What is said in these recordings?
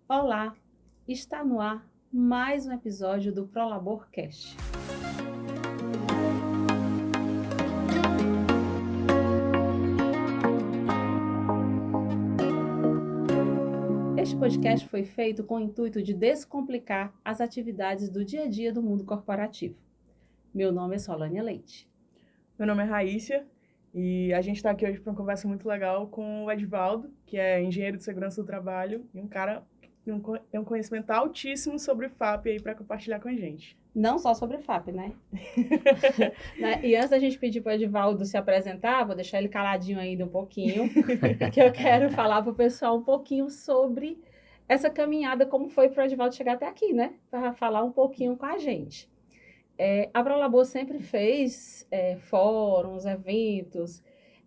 Olá, está no ar mais um episódio do ProLaborCast. Este podcast foi feito com o intuito de descomplicar as atividades do dia a dia do mundo corporativo. Meu nome é Solânia Leite. Meu nome é Raíssa e a gente está aqui hoje para uma conversa muito legal com o Edvaldo, que é engenheiro de segurança do trabalho e um cara que tem um conhecimento altíssimo sobre FAP aí para compartilhar com a gente. Não só sobre FAP, né? E antes da gente pedir para o Edvaldo se apresentar, vou deixar ele caladinho ainda um pouquinho, que eu quero falar para o pessoal um pouquinho sobre essa caminhada, como foi para o Edvaldo chegar até aqui, né? Para falar um pouquinho com a gente. A ProLabor sempre fez fóruns, eventos,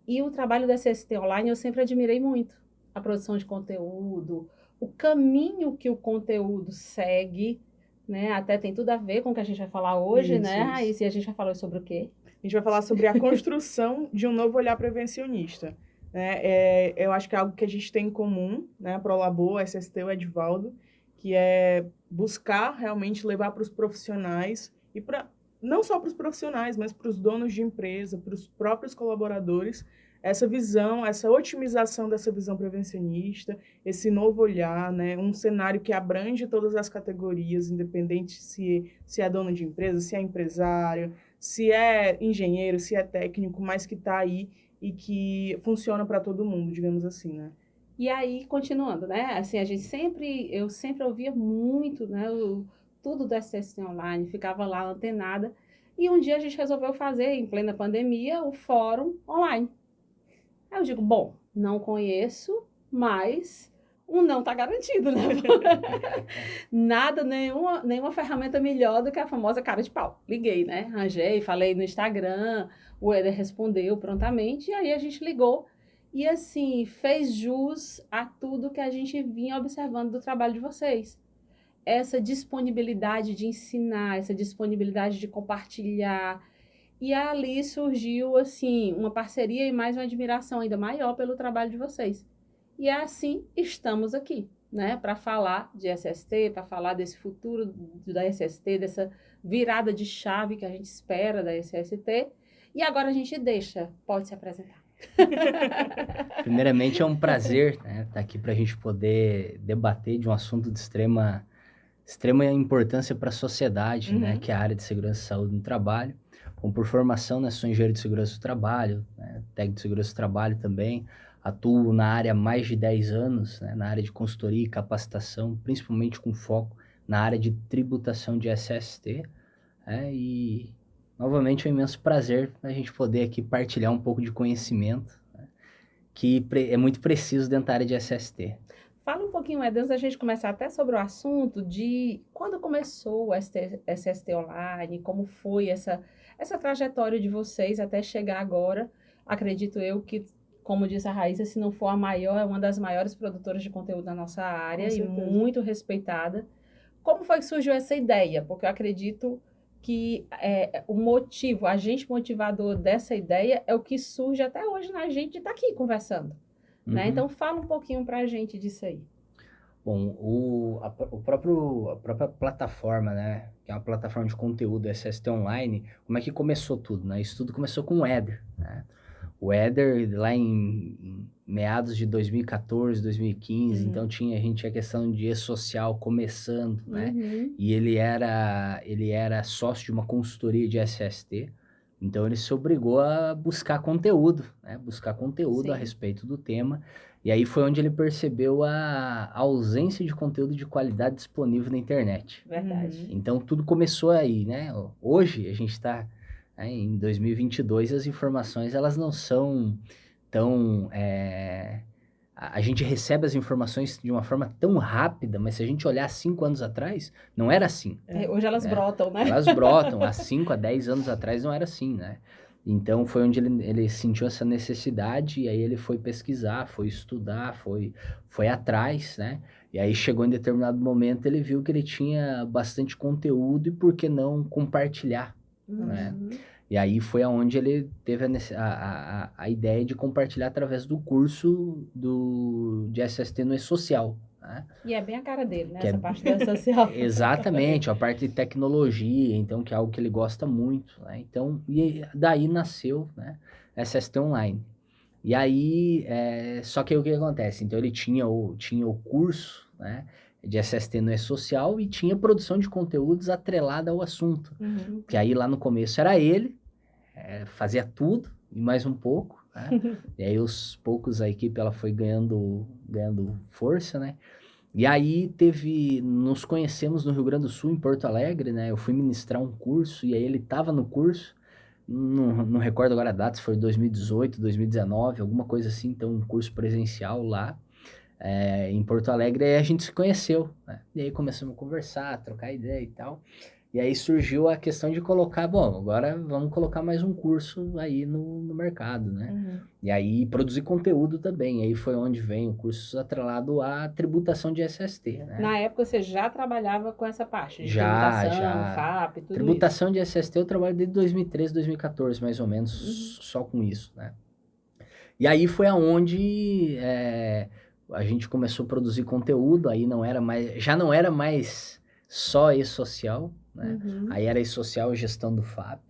e o trabalho da SST Online eu sempre admirei muito. A produção de conteúdo, o caminho que o conteúdo segue, né? Até tem tudo a ver com o que a gente vai falar hoje, Isso, né, isso. Raíssa? E a gente vai falar sobre o quê? A gente vai falar sobre a construção de um novo olhar prevencionista. Né? Eu acho que é algo que a gente tem em comum, né? A ProLabor, a SST, o Edvaldo, que é buscar realmente levar para os profissionais e não só para os profissionais, mas para os donos de empresa, para os próprios colaboradores, essa visão, essa otimização dessa visão prevencionista, esse novo olhar, né? Um cenário que abrange todas as categorias, independente se é dono de empresa, se é empresário, se é engenheiro, se é técnico, mas que está aí e que funciona para todo mundo, digamos assim, né? E aí, continuando, né? Assim, eu sempre ouvia muito, né? Tudo do SST Online, ficava lá antenada. E um dia a gente resolveu fazer, em plena pandemia, o fórum online. Aí eu digo, bom, não conheço, mas um não está garantido, né? Nada, nenhuma ferramenta melhor do que a famosa cara de pau. Liguei, né? Arranjei, falei no Instagram, o Eder respondeu prontamente, e aí a gente ligou. E assim, fez jus a tudo que a gente vinha observando do trabalho de vocês. Essa disponibilidade de ensinar, essa disponibilidade de compartilhar, e ali surgiu, assim, uma parceria e mais uma admiração ainda maior pelo trabalho de vocês. E é assim, estamos aqui, né? Para falar de SST, para falar desse futuro da SST, dessa virada de chave que a gente espera da SST. E agora a gente pode se apresentar. Primeiramente, é um prazer, né, estar aqui para a gente poder debater de um assunto de extrema importância para a sociedade, né, que é a área de segurança e saúde no trabalho. Bom, por formação, né, sou engenheiro de segurança do trabalho, né, técnico de segurança do trabalho também. Atuo na área há mais de 10 anos, né, na área de consultoria e capacitação, principalmente com foco na área de tributação de SST. E, novamente, é um imenso prazer a gente poder aqui partilhar um pouco de conhecimento que é muito preciso dentro da área de SST. Fala um pouquinho, Ed, antes da gente começar até sobre o assunto de quando começou o SST Online, como foi essa trajetória de vocês até chegar agora. Acredito eu que, como diz a Raíssa, se não for a maior, é uma das maiores produtoras de conteúdo da nossa área e muito respeitada. Como foi que surgiu essa ideia? Porque eu acredito que o motivo, agente motivador dessa ideia é o que surge até hoje na gente de estar aqui conversando. Né? Então, fala um pouquinho para a gente disso aí. Bom, a própria plataforma, né, que é uma plataforma de conteúdo SST Online, como é que começou tudo, né? Isso tudo começou com o Eder, né? O Eder, lá em meados de 2014, 2015, então a gente tinha a questão de e-social começando, né? E ele era sócio de uma consultoria de SST, então ele se obrigou a buscar conteúdo, né? Buscar conteúdo Sim. a respeito do tema. E aí foi onde ele percebeu a ausência de conteúdo de qualidade disponível na internet. Verdade. Então tudo começou aí, né? Hoje a gente está em 2022, as informações elas não são tão... A gente recebe as informações de uma forma tão rápida, mas se a gente olhar 5 anos atrás, não era assim. Hoje elas brotam, né? Elas brotam. Há 5 a 10 anos atrás não era assim, né? Então, foi onde ele sentiu essa necessidade, e aí ele foi pesquisar, foi estudar, foi atrás, né? E aí chegou em determinado momento, ele viu que ele tinha bastante conteúdo e por que não compartilhar, né? E aí foi aonde ele teve a ideia de compartilhar através do curso de SST no E-Social, né? E é bem a cara dele, né? Que Essa é- parte da social. Exatamente, a parte de tecnologia, então, que é algo que ele gosta muito, né? Então, e daí nasceu, né, SST Online. E aí, só que aí o que acontece? Então, ele tinha o curso, né, de SST no E-Social e tinha produção de conteúdos atrelada ao assunto. Uhum. Que aí, lá no começo, era ele, fazia tudo e mais um pouco, né? E aí, aos poucos, a equipe ela foi ganhando força, né? E aí nos conhecemos no Rio Grande do Sul, em Porto Alegre, né? Eu fui ministrar um curso e aí ele estava no curso, não recordo agora a data, se foi 2018, 2019, alguma coisa assim, então um curso presencial lá, em Porto Alegre, e aí a gente se conheceu, né? E aí começamos a conversar, trocar ideia e tal. E aí surgiu a questão de colocar, bom, agora vamos colocar mais um curso aí no mercado, né? Uhum. E aí produzir conteúdo também. Aí foi onde vem o curso atrelado à tributação de SST, né? Na época você já trabalhava com essa parte de Já. tributação, FAP, tudo Tributação de SST eu trabalho desde 2013, 2014, mais ou menos, Uhum. só com isso, né? E aí foi aonde a gente começou a produzir conteúdo, aí já não era mais só e-social, né? Uhum. Aí era e-social e gestão do FAP.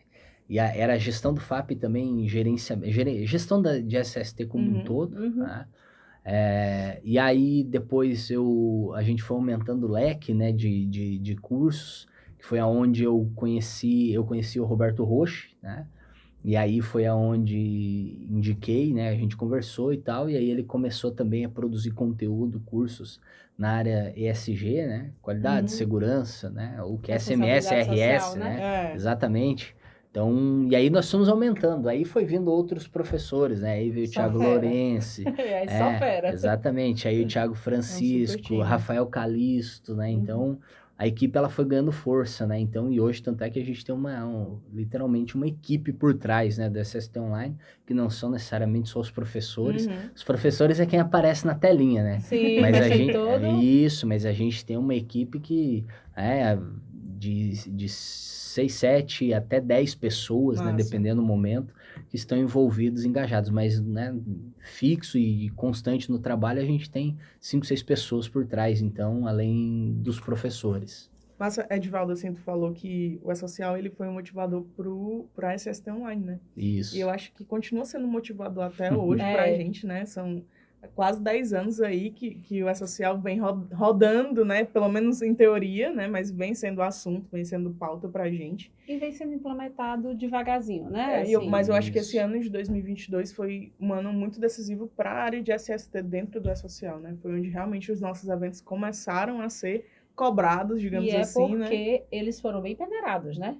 E era a gestão do FAP também, gestão de SST como um Uhum. todo, Uhum. né? E aí depois a gente foi aumentando o leque, né, de cursos, que foi aonde eu conheci o Roberto Roche, né? E aí foi aonde indiquei, né? A gente conversou e tal, e aí ele começou também a produzir conteúdo, cursos na área ESG, né? Qualidade, Uhum. segurança, né? O que é SMS, Responsabilidade RS, social, né? né? Exatamente. Então, e aí nós fomos aumentando. Aí foi vindo outros professores, né? Aí veio o Só Thiago fera. Lourenço. Aí só fera. Exatamente. Aí o Thiago super Francisco, time. Rafael Calisto, né? Então, a equipe ela foi ganhando força, né? Então, e hoje, tanto é que a gente tem literalmente uma equipe por trás, né, do SST Online, que não são necessariamente só os professores. Uhum. Os professores é quem aparece na telinha, né? Sim, Mas mas a tem gente, todo... mas a gente tem uma equipe que é de 6, 7 até 10 pessoas, né, Massa. dependendo do momento, que estão envolvidos, engajados, mas, né, fixo e constante no trabalho, a gente tem 5, 6 pessoas por trás, então, além dos professores. Mas, Edivaldo, assim, tu falou que o E-Social, ele foi um motivador para SST Online, né? Isso. E eu acho que continua sendo um motivador até hoje pra gente, né? São quase 10 anos aí que o E-Social vem rodando, né? Pelo menos em teoria, né? Mas vem sendo assunto, vem sendo pauta pra gente. E vem sendo implementado devagarzinho, né? Mas eu acho que Isso. esse ano de 2022 foi um ano muito decisivo para a área de SST dentro do E-Social, né? Foi onde realmente os nossos eventos começaram a ser cobrados, digamos E é assim, né? porque eles foram bem peneirados, né?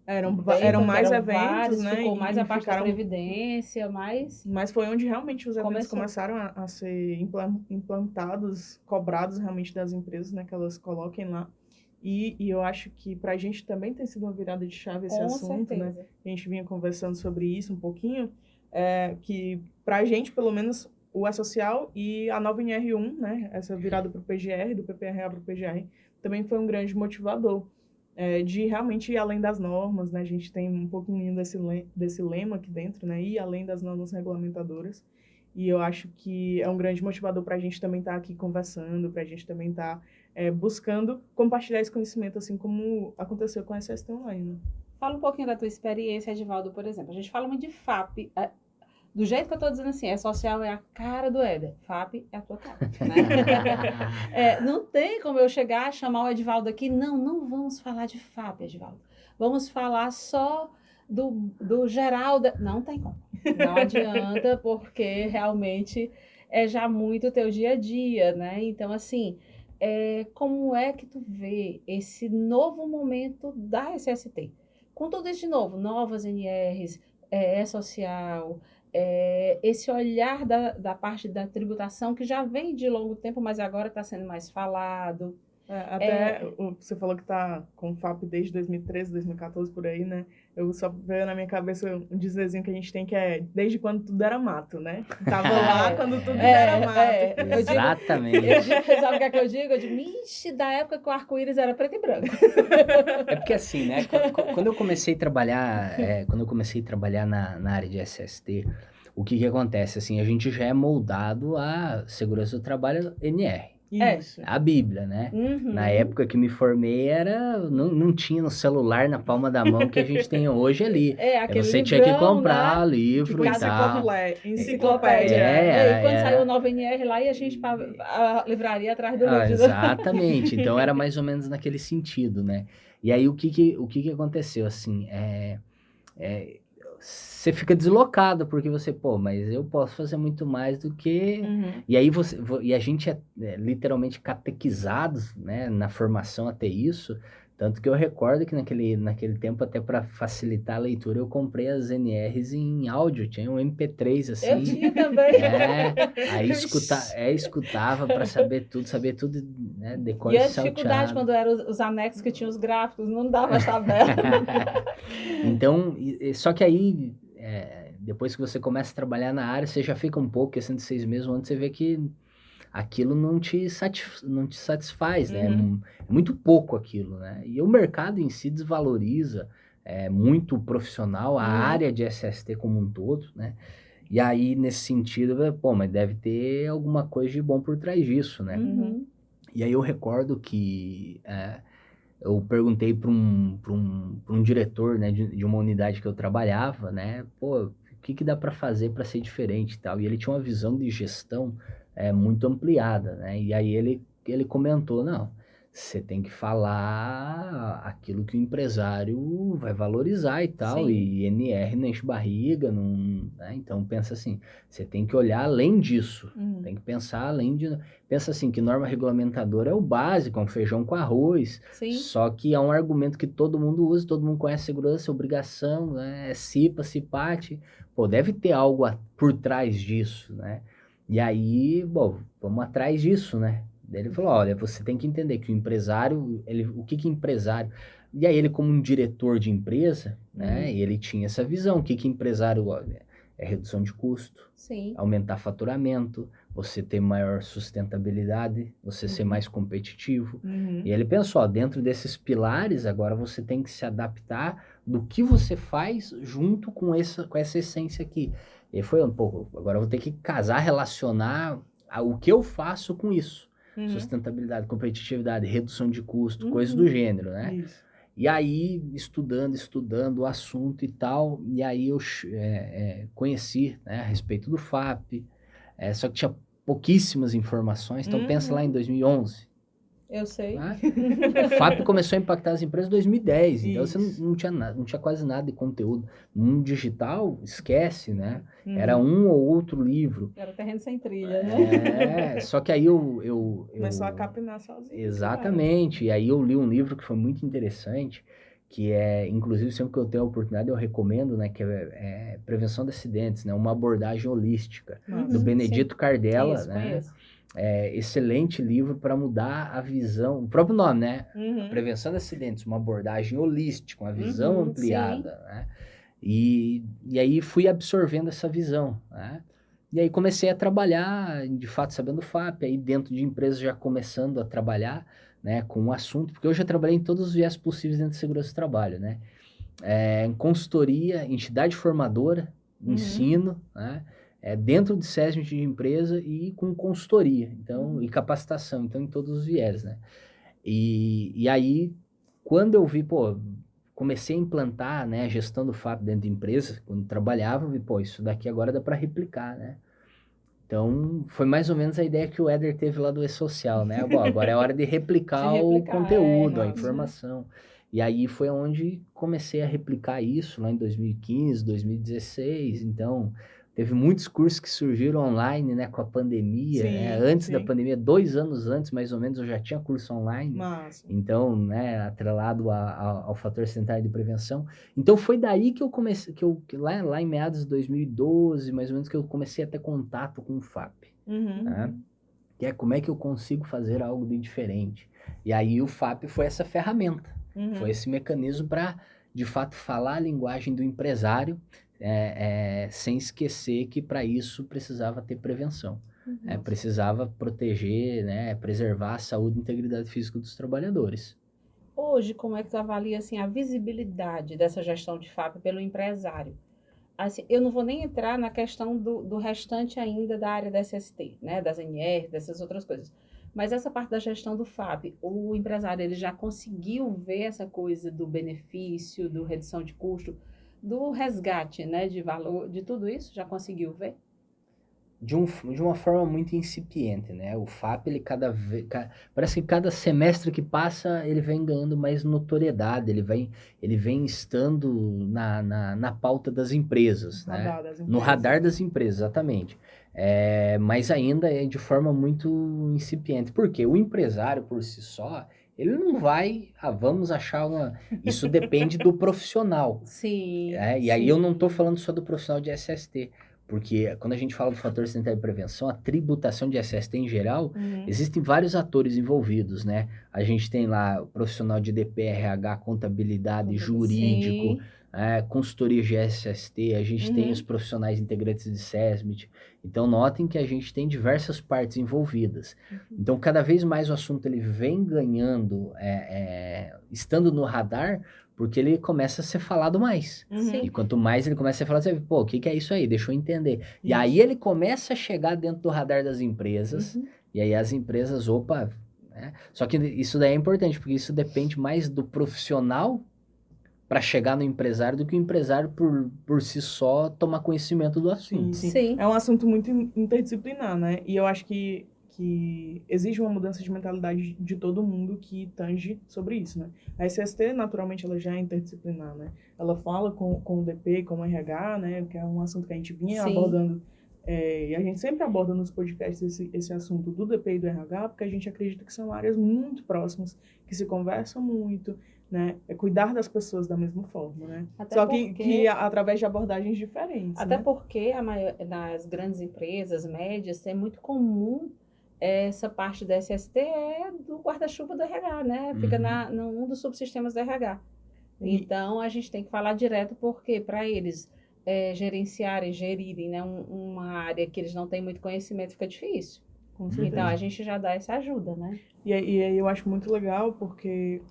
Eram Porque mais eram eventos, vários, né? ficou mais a parte da ficaram... Previdência, Mas foi onde realmente os eventos Começou. começaram a ser implantados, cobrados realmente das empresas, né? Que elas coloquem lá. E eu acho que para a gente também tem sido uma virada de chave esse Com assunto, certeza. né? A gente vinha conversando sobre isso um pouquinho, que para a gente, pelo menos, o E-Social e a nova NR1, né? Essa virada para o PGR, do PPRA para o PGR, também foi um grande motivador de realmente ir além das normas, né? A gente tem um pouquinho desse lema aqui dentro, né? Ir além das normas regulamentadoras. E eu acho que é um grande motivador para a gente também estar aqui conversando, para a gente também estar buscando compartilhar esse conhecimento, assim como aconteceu com a SST Online. Né? Fala um pouquinho da tua experiência, Edivaldo, por exemplo. A gente fala muito de FAP. Do jeito que eu estou dizendo assim, E-Social é a cara do Éder. FAP é a tua cara. Né? Não tem como eu chegar, chamar o Edivaldo aqui. Não vamos falar de FAP, Edivaldo. Vamos falar só do geral. Não tem como. Não adianta, porque realmente é já muito o teu dia a dia, né? Então, assim, como é que tu vê esse novo momento da SST? Com tudo isso de novo, novas NRs, E-Social, esse olhar da parte da tributação que já vem de longo tempo, mas agora está sendo mais falado. Você falou que está com o FAP desde 2013, 2014, por aí, né? Eu só veio na minha cabeça um dizerzinho que a gente tem que é desde quando tudo era mato, né? Tava lá quando tudo era mato. Exatamente. Sabe o que é que eu digo? Eu digo, ixi, da época que o arco-íris era preto e branco. É porque assim, né? Quando eu comecei a trabalhar na área de SST, o que acontece? Assim, a gente já é moldado à segurança do trabalho NR. Isso. A Bíblia, né? Uhum. Na época que me formei, não tinha no celular, na palma da mão, que a gente tem hoje ali. Aquele Você tinha que livrão, comprar né? livro Tipo e tal. enciclopédia. E quando saiu o Nova NR lá, e a gente para a livraria atrás do livro. Exatamente. Então era mais ou menos naquele sentido, né? E aí o que aconteceu? Assim, você fica deslocado, porque você, mas eu posso fazer muito mais do que... Uhum. E aí e a gente é literalmente catequizado, né, na formação até isso, tanto que eu recordo que naquele tempo, até para facilitar a leitura, eu comprei as NRs em áudio, tinha um MP3 assim. Eu tinha também. Aí escutava para saber tudo, né, decor E a salteado. dificuldade quando eram os anexos que tinham os gráficos, não dava as tabelas. Então, só que aí, depois que você começa a trabalhar na área, você já fica um pouco, questão de 6 meses antes, você vê que aquilo não te satisfaz, né? Uhum. É muito pouco aquilo, né? E o mercado em si desvaloriza muito o profissional, a área de SST como um todo, né? E aí, nesse sentido, mas deve ter alguma coisa de bom por trás disso, né? Uhum. E aí eu recordo que eu perguntei para um diretor, né, de uma unidade que eu trabalhava, né, o que dá para fazer para ser diferente e tal. E ele tinha uma visão de gestão muito ampliada, né? E aí ele comentou, não, você tem que falar aquilo que o empresário vai valorizar e tal, Sim. e NR não enche barriga, não, né? Então pensa assim, você tem que olhar além disso, tem que pensar além de... Pensa assim, que norma regulamentadora é o básico, é um feijão com arroz, Sim. só que é um argumento que todo mundo usa, todo mundo conhece segurança, obrigação, né? CIPA, CIPAT, deve ter algo por trás disso, né? E aí, vamos atrás disso, né? Daí ele falou, olha, você tem que entender que o empresário, o que empresário... E aí ele, como um diretor de empresa, né? Ele tinha essa visão, o que empresário é redução de custo, Sim. aumentar faturamento, você ter maior sustentabilidade, você ser mais competitivo. E ele pensou, dentro desses pilares, agora você tem que se adaptar do que você faz junto com essa essência aqui. E foi um pouco, agora eu vou ter que relacionar o que eu faço com isso. Sustentabilidade, competitividade, redução de custo, coisas do gênero, né? Isso. E aí, estudando o assunto e tal, e aí eu conheci, né, a respeito do FAP, só que tinha pouquíssimas informações, então pensa lá em 2011. Eu sei. Né? O FAP começou a impactar as empresas em 2010, então Isso. você não tinha quase nada de conteúdo. No mundo digital, esquece, né? Era um ou outro livro. Era terreno sem trilha, né? Só que aí eu começou a capinar sozinho. Exatamente, e aí eu li um livro que foi muito interessante, que inclusive, sempre que eu tenho a oportunidade, eu recomendo, né, que é Prevenção de Acidentes, né, uma abordagem holística, do Benedito Cardella, Isso, né? conheço. Excelente livro para mudar a visão, o próprio nome, né? Prevenção de Acidentes, uma abordagem holística, uma visão ampliada, né? E aí fui absorvendo essa visão, né? E aí comecei a trabalhar, de fato, sabendo o FAP, aí dentro de empresas já começando a trabalhar, né, com o assunto, porque eu já trabalhei em todos os viés possíveis dentro de segurança do trabalho, né? Em consultoria, entidade formadora, ensino, né? Dentro de SESM de empresa e com consultoria, então, e capacitação, então em todos os viés, né? E aí, quando eu vi, comecei a implantar, né, a gestão do FAP dentro de empresa, quando trabalhava, eu vi, isso daqui agora dá para replicar, né? Então, foi mais ou menos a ideia que o Éder teve lá do E-Social, né? Agora é hora de replicar o conteúdo, a informação. E aí foi onde comecei a replicar isso, lá em 2015, 2016. Então, teve muitos cursos que surgiram online, né, com a pandemia. Antes da pandemia, 2 anos antes, mais ou menos, eu já tinha curso online. Massa. Então, né, atrelado ao fator sanitário de prevenção. Então, foi daí que eu comecei, lá em meados de 2012, mais ou menos, que eu comecei a ter contato com o FAP. Né? Que é como é que eu consigo fazer algo de diferente. E aí o FAP foi essa ferramenta, foi esse mecanismo para, de fato, falar a linguagem do empresário, sem esquecer que para isso precisava ter prevenção. Precisava proteger, né, preservar a saúde e integridade física dos trabalhadores. Hoje, como é que tu avalia assim, a visibilidade dessa gestão de FAP pelo empresário? Assim, eu não vou nem entrar na questão do restante ainda da área da SST, né, das NR, dessas outras coisas. Mas essa parte da gestão do FAP, o empresário ele já conseguiu ver essa coisa do benefício, do redução de custo, do resgate, né, de valor, de tudo isso? Já conseguiu ver? De uma forma muito incipiente, né? O FAP, ele parece que cada semestre que passa, ele vem ganhando mais notoriedade, ele vem estando na pauta das empresas, No né? radar das No empresas. radar das empresas, exatamente. Mas ainda é de forma muito incipiente, porque o empresário por si só, ele não vai, vamos achar uma... Isso depende do profissional. Sim, E aí eu sim. não estou falando só do profissional de SST, porque quando a gente fala do fator sanitário de prevenção, a tributação de SST em geral, existem vários atores envolvidos, né? A gente tem lá o profissional de DP, RH, contabilidade, jurídico, Sim. consultoria de SST, a gente tem os profissionais integrantes de SESMIT. Então, notem que a gente tem diversas partes envolvidas. Então, cada vez mais o assunto ele vem ganhando, estando no radar, porque ele começa a ser falado mais. Sim. E quanto mais ele começa a ser falado, você vê, pô, o que é isso aí? Deixa eu entender. E Isso. aí ele começa a chegar dentro do radar das empresas, e aí as empresas, opa, né? Só que isso daí é importante, porque isso depende mais do profissional para chegar no empresário do que o empresário por si só tomar conhecimento do assunto. Sim. É um assunto muito interdisciplinar, né? E eu acho que exige uma mudança de mentalidade de todo mundo que tange sobre isso, né? A SST, naturalmente, ela já é interdisciplinar, né? Ela fala com o DP, com o RH, né? Que é um assunto que a gente vinha abordando, e a gente sempre aborda nos podcasts esse assunto do DP e do RH, porque a gente acredita que são áreas muito próximas, que se conversam muito, né? É cuidar das pessoas da mesma forma, né? Até Só porque- que através de abordagens diferentes, Até né? porque nas grandes empresas, médias, é muito comum essa parte da SST do guarda-chuva do RH, né? Fica num dos subsistemas do RH. Então, a gente tem que falar direto, porque para eles gerirem, né, uma área que eles não têm muito conhecimento, fica difícil. Com certeza. Então, a gente já dá essa ajuda, né? E aí eu acho muito legal porque,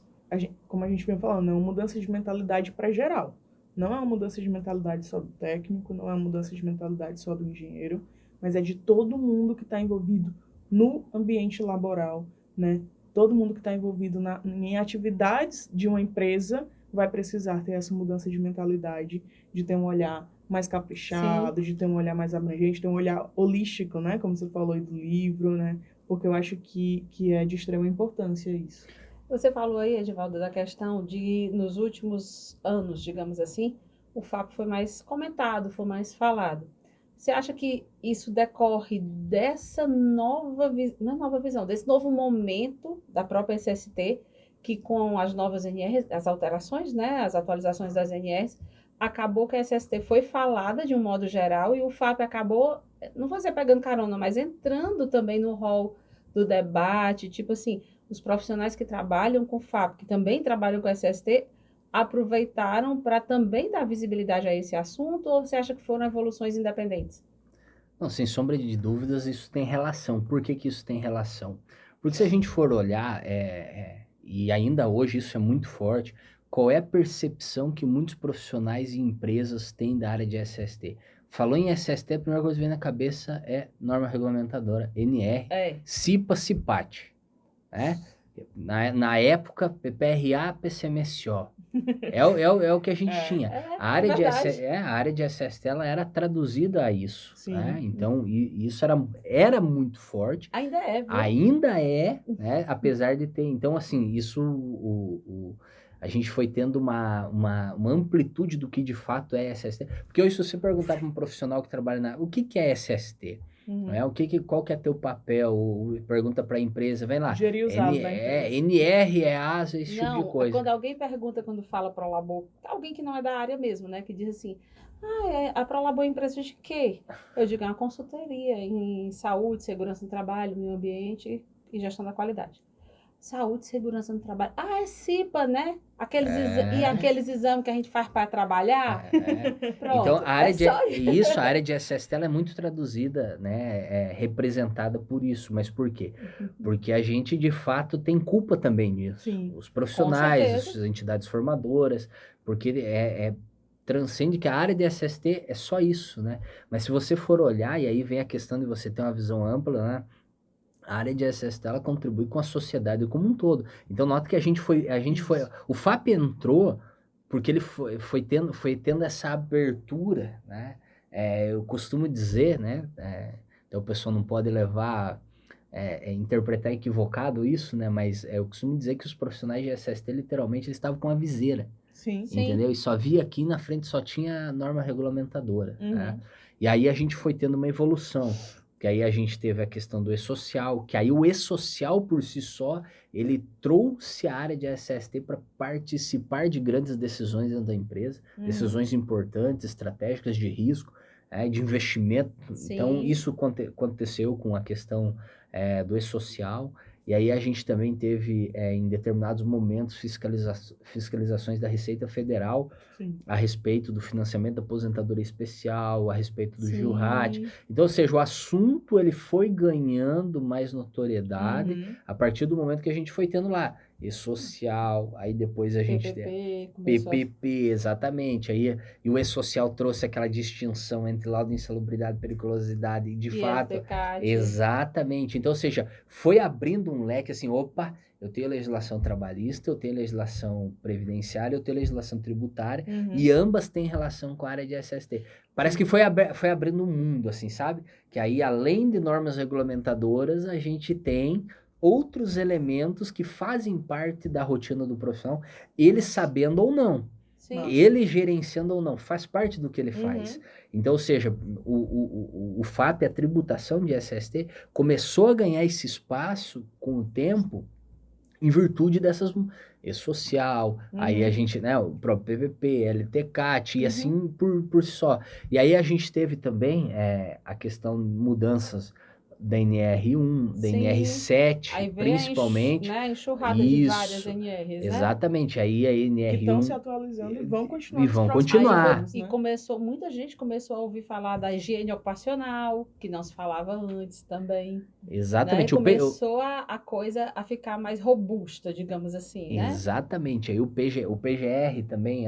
como a gente vem falando, é uma mudança de mentalidade para geral. Não é uma mudança de mentalidade só do técnico, não é uma mudança de mentalidade só do engenheiro, mas é de todo mundo que está envolvido no ambiente laboral, né? Todo mundo que está envolvido em atividades de uma empresa vai precisar ter essa mudança de mentalidade, de ter um olhar mais caprichado, de ter um olhar mais abrangente, ter um olhar holístico, né? Como você falou aí do livro, né? Porque eu acho que é de extrema importância isso. Você falou aí, Edivaldo, da questão de, nos últimos anos, digamos assim, o FAP foi mais comentado, foi mais falado. Você acha que isso decorre dessa nova visão, desse novo momento da própria SST, que com as novas NRs, as alterações, né, as atualizações das NRs, acabou que a SST foi falada de um modo geral e o FAP acabou, não vou dizer pegando carona, mas entrando também no rol do debate, tipo assim, os profissionais que trabalham com FAP, que também trabalham com SST, aproveitaram para também dar visibilidade a esse assunto, ou você acha que foram evoluções independentes? Não, sem sombra de dúvidas, isso tem relação. Por que que isso tem relação? Porque se a gente for olhar, e ainda hoje isso é muito forte, qual é a percepção que muitos profissionais e empresas têm da área de SST? Falou em SST, a primeira coisa que vem na cabeça é norma regulamentadora, NR, CIPA, CIPAT, né? Na época, PPRA, PCMSO. É o que a gente tinha. A área de SST ela era traduzida a isso. Né? Então, isso era muito forte. Ainda é, viu? Ainda é, né? Apesar de ter... Então, assim, isso... a gente foi tendo uma amplitude do que de fato é SST. Porque hoje, se você perguntar para um profissional que trabalha o que é SST? Né? Qual que é teu papel? Pergunta para a empresa, vem lá. Gerir os dados da empresa. NR, EASA, esse tipo de Não, coisa. quando alguém pergunta, quando fala Prolabor, alguém que não é da área mesmo, né? Que diz assim, a Prolabor é empresa de quê? Eu digo, é uma consultoria em saúde, segurança no trabalho, meio ambiente e gestão da qualidade. Saúde, segurança no trabalho. É CIPA, né? E aqueles exames que a gente faz para trabalhar. Pronto. Então, a área a área de SST ela é muito traduzida, né? Representada por isso. Mas por quê? Porque a gente, de fato, tem culpa também nisso. Sim. Os profissionais, as entidades formadoras, porque transcende que a área de SST é só isso, né? Mas se você for olhar, e aí vem a questão de você ter uma visão ampla, né? A área de SST, ela contribui com a sociedade como um todo. Então, nota que a gente foi, o FAP entrou porque ele foi tendo essa abertura, né? Eu costumo dizer, né? Então, o pessoal não pode levar, interpretar equivocado isso, né? Mas eu costumo dizer que os profissionais de SST, literalmente, eles estavam com a viseira. Sim. Entendeu? E só via aqui na frente, só tinha norma regulamentadora. Né? E aí a gente foi tendo uma evolução. Que aí a gente teve a questão do e-social, que aí o e-social por si só, ele trouxe a área de SST para participar de grandes decisões dentro da empresa, decisões importantes, estratégicas de risco, de investimento. Sim. Então, isso aconteceu com a questão do e-social. E aí a gente também teve, em determinados momentos, fiscalizações da Receita Federal a respeito do financiamento da aposentadoria especial, a respeito do GILRAT. Então, ou seja, o assunto ele foi ganhando mais notoriedade a partir do momento que a gente foi tendo lá e-social, aí depois a gente tem PPP, exatamente. Aí, e o e-social trouxe aquela distinção entre laudo de insalubridade, periculosidade, e de fato, exatamente. Então, ou seja, foi abrindo um leque assim, opa, eu tenho legislação trabalhista, eu tenho legislação previdenciária, eu tenho legislação tributária, e ambas têm relação com a área de SST. Parece que foi abrindo um mundo, assim, sabe? Que aí, além de normas regulamentadoras, a gente tem outros elementos que fazem parte da rotina do profissional, ele sabendo ou não. Sim. Ele gerenciando ou não, faz parte do que ele faz. Então, ou seja, o FAP, a tributação de SST, começou a ganhar esse espaço com o tempo, em virtude dessas e-social, aí a gente, né, o próprio PVP, LTCAT, e assim por si só. E aí a gente teve também a questão de mudanças da NR1, da NR7, aí principalmente. A enxurrada de várias NRs, exatamente, né? Aí a NR1... Que estão se atualizando e vão continuar. E vão continuar. Anos, né? E muita gente começou a ouvir falar da higiene ocupacional, que não se falava antes também. Exatamente. Né? E começou a coisa a ficar mais robusta, digamos assim, né? Exatamente. Aí o PGR também,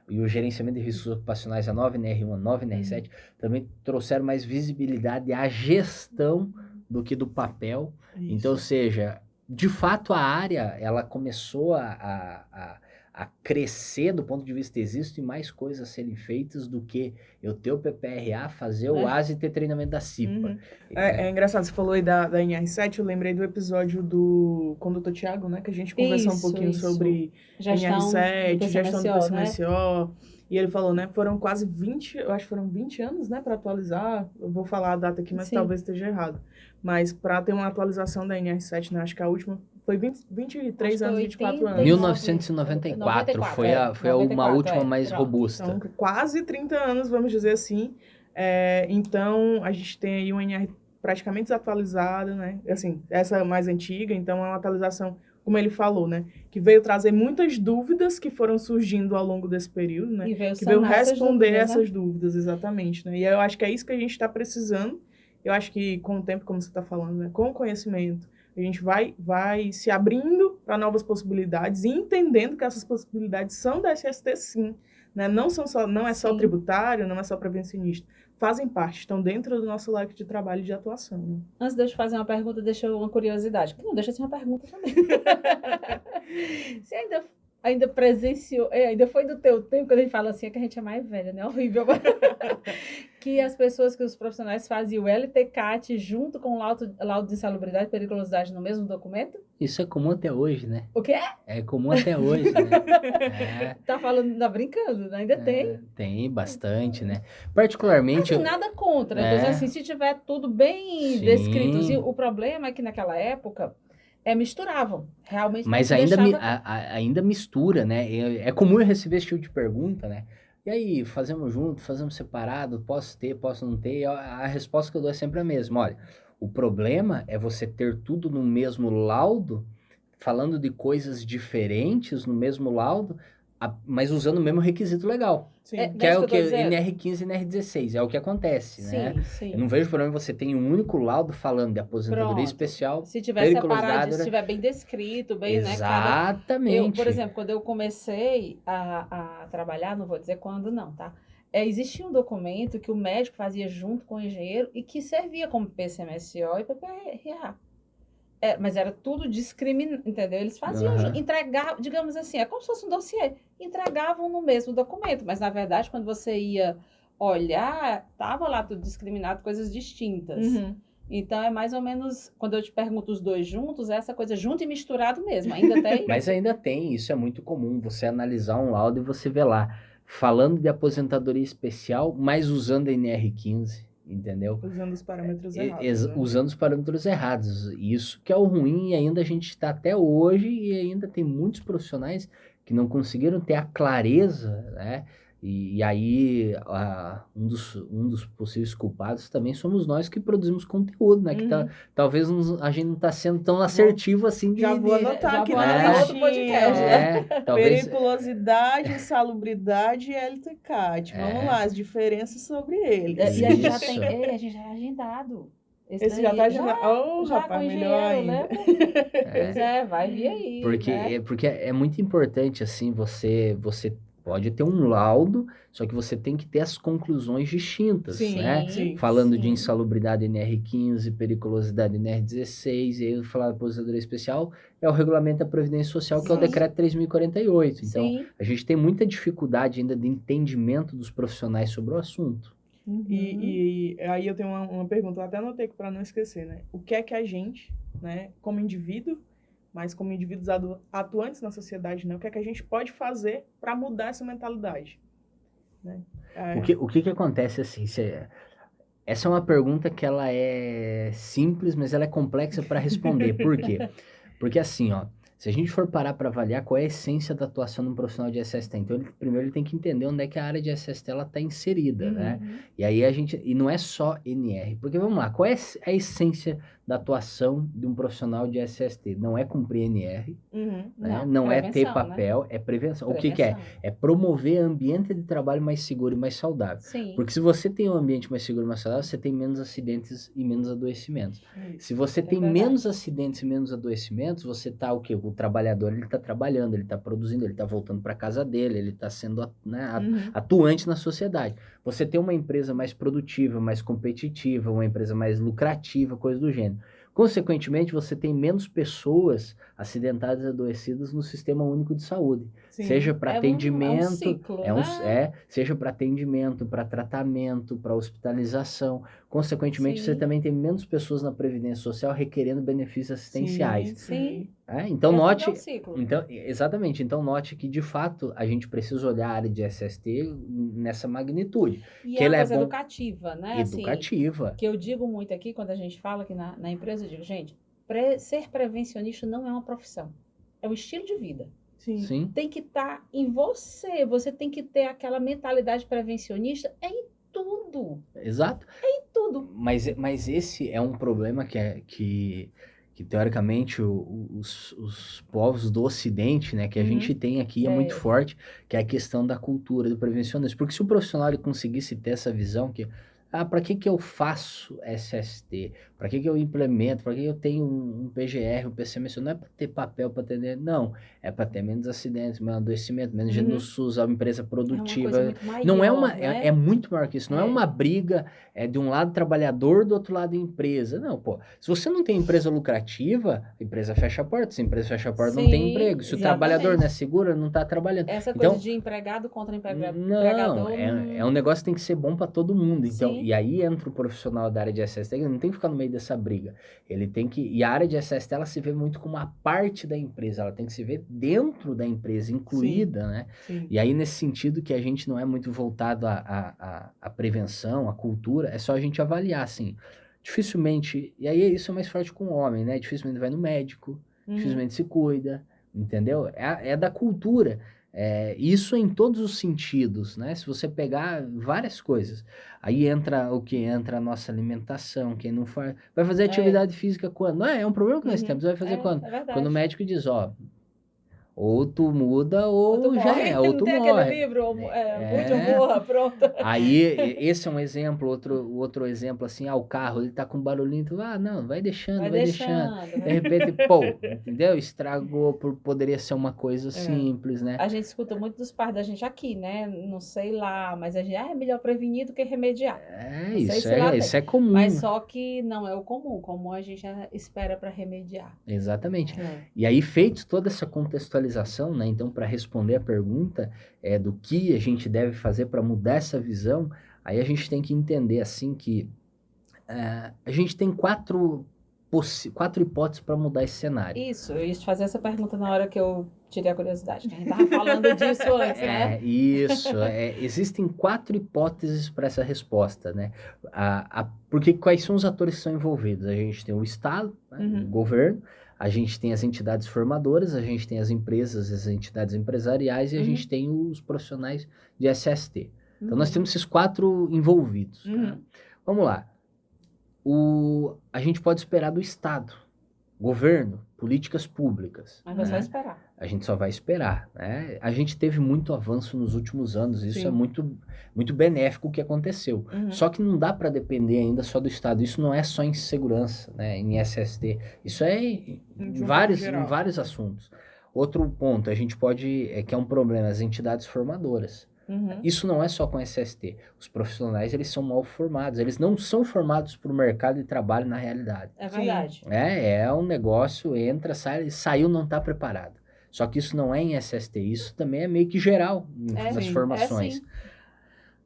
e o gerenciamento de riscos ocupacionais, a 9NR1, a 9NR7, também trouxeram mais visibilidade à gestão do que do papel. Isso. Então, ou seja, de fato a área, ela começou a crescer do ponto de vista, existem mais coisas a serem feitas do que eu ter o PPRA, fazer o ASE e ter treinamento da CIPA. É engraçado, você falou aí da NR7, eu lembrei do episódio do condutor Thiago, né, que a gente conversou um pouquinho sobre NR7, gestão do PCMSO, né? E ele falou, né, foram quase 20, eu acho que foram 20 anos, né, para atualizar, eu vou falar a data aqui, mas talvez esteja errado, mas para ter uma atualização da NR7, né, acho que a última foi 23 anos, 24 anos. 1994 foi uma última mais robusta. Então, quase 30 anos, vamos dizer assim. Então, a gente tem aí uma NR praticamente desatualizada, né? Assim, essa mais antiga, então é uma atualização, como ele falou, né? Que veio trazer muitas dúvidas que foram surgindo ao longo desse período, né? Que veio responder essas dúvidas, exatamente, né? E eu acho que é isso que a gente está precisando. Eu acho que com o tempo, como você está falando, né? Com o conhecimento, a gente vai se abrindo para novas possibilidades e entendendo que essas possibilidades são da SST, sim. Né? Não é só tributário, não é só prevencionista. Fazem parte, estão dentro do nosso leque de trabalho e de atuação. Né? Antes de eu te fazer uma pergunta, deixa uma curiosidade. Não, deixa assim uma pergunta também. Você ainda presenciou, ainda foi do teu tempo, quando a gente fala assim, é que a gente é mais velha, né? Horrível. Que os profissionais faziam o LTCAT junto com o laudo de insalubridade e periculosidade no mesmo documento? Isso é comum até hoje, né? O quê? É comum até hoje, né? Tá falando, tá brincando, né? Ainda tem. Tem bastante, né? Particularmente... Não tem nada contra, então assim, se tiver tudo bem descrito. O problema é que naquela época... misturavam, realmente. Mas ainda mistura, né? É comum eu receber esse tipo de pergunta, né? E aí, fazemos junto, fazemos separado, posso ter, posso não ter? A resposta que eu dou é sempre a mesma. Olha, o problema é você ter tudo no mesmo laudo, falando de coisas diferentes no mesmo laudo, mas usando o mesmo requisito legal. Que é o que NR15 e NR16, é o que acontece, né? Sim. Eu não vejo problema você ter um único laudo falando de aposentadoria especial. Se tiver separado, se estiver bem descrito, bem, exatamente. Né? Por exemplo, quando eu comecei a trabalhar, não vou dizer quando não, tá? Existia um documento que o médico fazia junto com o engenheiro e que servia como PCMSO e PPRA. Mas era tudo discriminado, entendeu? Eles faziam, Aham. entregavam, digamos assim, é como se fosse um dossiê, entregavam no mesmo documento, mas na verdade, quando você ia olhar, estava lá tudo discriminado, coisas distintas. Uhum. Então é mais ou menos, quando eu te pergunto os dois juntos, é essa coisa junto e misturado mesmo, ainda tem. Mas ainda tem, isso é muito comum, você analisar um laudo e você vê lá, falando de aposentadoria especial, mas usando a NR15, entendeu? Usando os parâmetros errados, né? Usando os parâmetros errados. Isso que é o ruim, e ainda a gente está até hoje, e ainda tem muitos profissionais que não conseguiram ter a clareza, né? E aí, um dos possíveis culpados também somos nós que produzimos conteúdo, né? Que talvez a gente não está sendo tão assertivo assim Já vou anotar já aqui vou na anotar minha outro podcast, né? talvez... Periculosidade, insalubridade e LTCAT. Vamos lá, as diferenças sobre eles. E a gente já Isso. tem, a gente já é agendado. Esse já tá agendado. Oh, já rapaz, com melhor engenheiro, ainda. Pois vai vir aí, né? Porque é muito importante, assim, você pode ter um laudo, só que você tem que ter as conclusões distintas, Sim, né? sim. Falando de sim. insalubridade NR15, periculosidade NR16, e aí eu falar de aposentadoria especial, é o regulamento da Previdência Social, que é o Sim. decreto 3048. Então, Sim. a gente tem muita dificuldade ainda de entendimento dos profissionais sobre o assunto. E aí eu tenho uma pergunta, eu até anotei para não esquecer, né? O que é que a gente, né, como indivíduo, mas como indivíduos atuantes na sociedade, né? O que é que a gente pode fazer para mudar essa mentalidade? Né? O que acontece assim? Essa é uma pergunta que ela é simples, mas ela é complexa para responder. Por quê? Porque assim, ó, se a gente for parar para avaliar qual é a essência da atuação de um profissional de SST, então primeiro ele tem que entender onde é que a área de SST está inserida, né? E aí e não é só NR, porque vamos lá, qual é a essência da atuação de um profissional de SST? Não é cumprir NR, né? Não é ter papel, né? É prevenção. O que é? É promover ambiente de trabalho mais seguro e mais saudável. Sim. Porque se você tem um ambiente mais seguro e mais saudável, você tem menos acidentes e menos adoecimentos. Se você tem menos acidentes e menos adoecimentos, você tá o quê? O trabalhador, ele tá trabalhando, ele tá produzindo, ele tá voltando para casa dele, ele tá sendo, né, atuante na sociedade. Você tem uma empresa mais produtiva, mais competitiva, uma empresa mais lucrativa, coisa do gênero. Consequentemente, você tem menos pessoas acidentadas e adoecidas no Sistema Único de Saúde. Sim. Seja para atendimento, é um ciclo, né? seja para atendimento, para tratamento, para hospitalização. Consequentemente, você também tem menos pessoas na Previdência Social requerendo benefícios assistenciais. Sim. Então note, é um ciclo. Exatamente. Então note que de fato a gente precisa olhar a área de SST nessa magnitude. E que é uma ela coisa educativa, né? Educativa. Assim, que eu digo muito aqui quando a gente fala aqui na empresa, eu digo, gente, ser prevencionista não é uma profissão, é um estilo de vida. Sim. Tem que estar em você. Você tem que ter aquela mentalidade prevencionista em tudo. Exato. Em tudo. Mas esse é um problema que teoricamente os povos do Ocidente, né, que a gente tem aqui é muito forte, que é a questão da cultura do prevencionismo. Porque se o profissional ele conseguisse ter essa visão que para que eu faço SST? Para que eu implemento? Para que eu tenho um PGR, um PCMS? Não é para ter papel para atender, não. É para ter menos acidentes, menos adoecimento, menos gente no SUS, uma empresa produtiva. É uma coisa muito maior, não é né? É muito maior que isso. Não é uma briga de um lado trabalhador, do outro lado empresa. Não, pô. Se você não tem empresa lucrativa, a empresa fecha a porta. Se a empresa fecha a porta, não tem emprego. Se o trabalhador não é seguro, não está trabalhando. Essa coisa de empregado contra empregador. Não, é um negócio que tem que ser bom para todo mundo. Então, e aí entra o profissional da área de SST, ele não tem que ficar no meio dessa briga. Ele tem que... E a área de SST, ela se vê muito como uma parte da empresa. Ela tem que se ver dentro da empresa, incluída, né? Sim. E aí, nesse sentido que a gente não é muito voltado à prevenção, à cultura, é só a gente avaliar, assim. Dificilmente... E aí, isso é mais forte com o homem, né? Dificilmente vai no médico, dificilmente se cuida, entendeu? É da cultura. Isso em todos os sentidos, né? Se você pegar várias coisas, aí entra o que? Entra a nossa alimentação, quem não faz... Vai fazer atividade física quando? Não, é um problema que nós temos, vai fazer quando? Quando o médico diz, Ou tu muda ou tu já morre. é, ou Não tu tem morre. aquele livro, mude ou morra, pronto. Aí, esse é um exemplo, outro exemplo assim, o carro, ele tá com barulhinho, tu, não, vai deixando. De repente, pô, entendeu? Estragou, poderia ser uma coisa simples, né? A gente escuta muito dos pais da gente aqui, né? Não sei lá, mas a gente, é melhor prevenir do que remediar. Não sei se lá Isso tem. é comum. Mas só que não é o comum, como a gente já espera para remediar. Exatamente. E aí, feito toda essa contextualização, né? Então, para responder a pergunta do que a gente deve fazer para mudar essa visão, aí a gente tem que entender, assim, que a gente tem quatro hipóteses para mudar esse cenário. Isso, eu ia te fazer essa pergunta na hora que eu tirei a curiosidade, que a gente estava falando disso antes, né? Isso. Existem 4 hipóteses para essa resposta, né? Porque quais são os atores que são envolvidos? A gente tem o Estado, né, o governo, a gente tem as entidades formadoras, a gente tem as empresas, as entidades empresariais e a gente tem os profissionais de SST. Então, nós temos esses 4 envolvidos. Tá? Vamos lá. A gente pode esperar do Estado, governo, políticas públicas. Mas você vai esperar. A gente só vai esperar, né? A gente teve muito avanço nos últimos anos, isso é muito, muito benéfico o que aconteceu. Só que não dá para depender ainda só do Estado, isso não é só em segurança, né? Em SST, isso é em vários assuntos. Outro ponto, a gente pode, que é um problema, as entidades formadoras. Isso não é só com SST. Os profissionais, eles são mal formados. Eles não são formados para o mercado de trabalho na realidade. É verdade. É um negócio, entra, sai, saiu, não está preparado. Só que isso não é em SST. Isso também é meio que geral nas formações.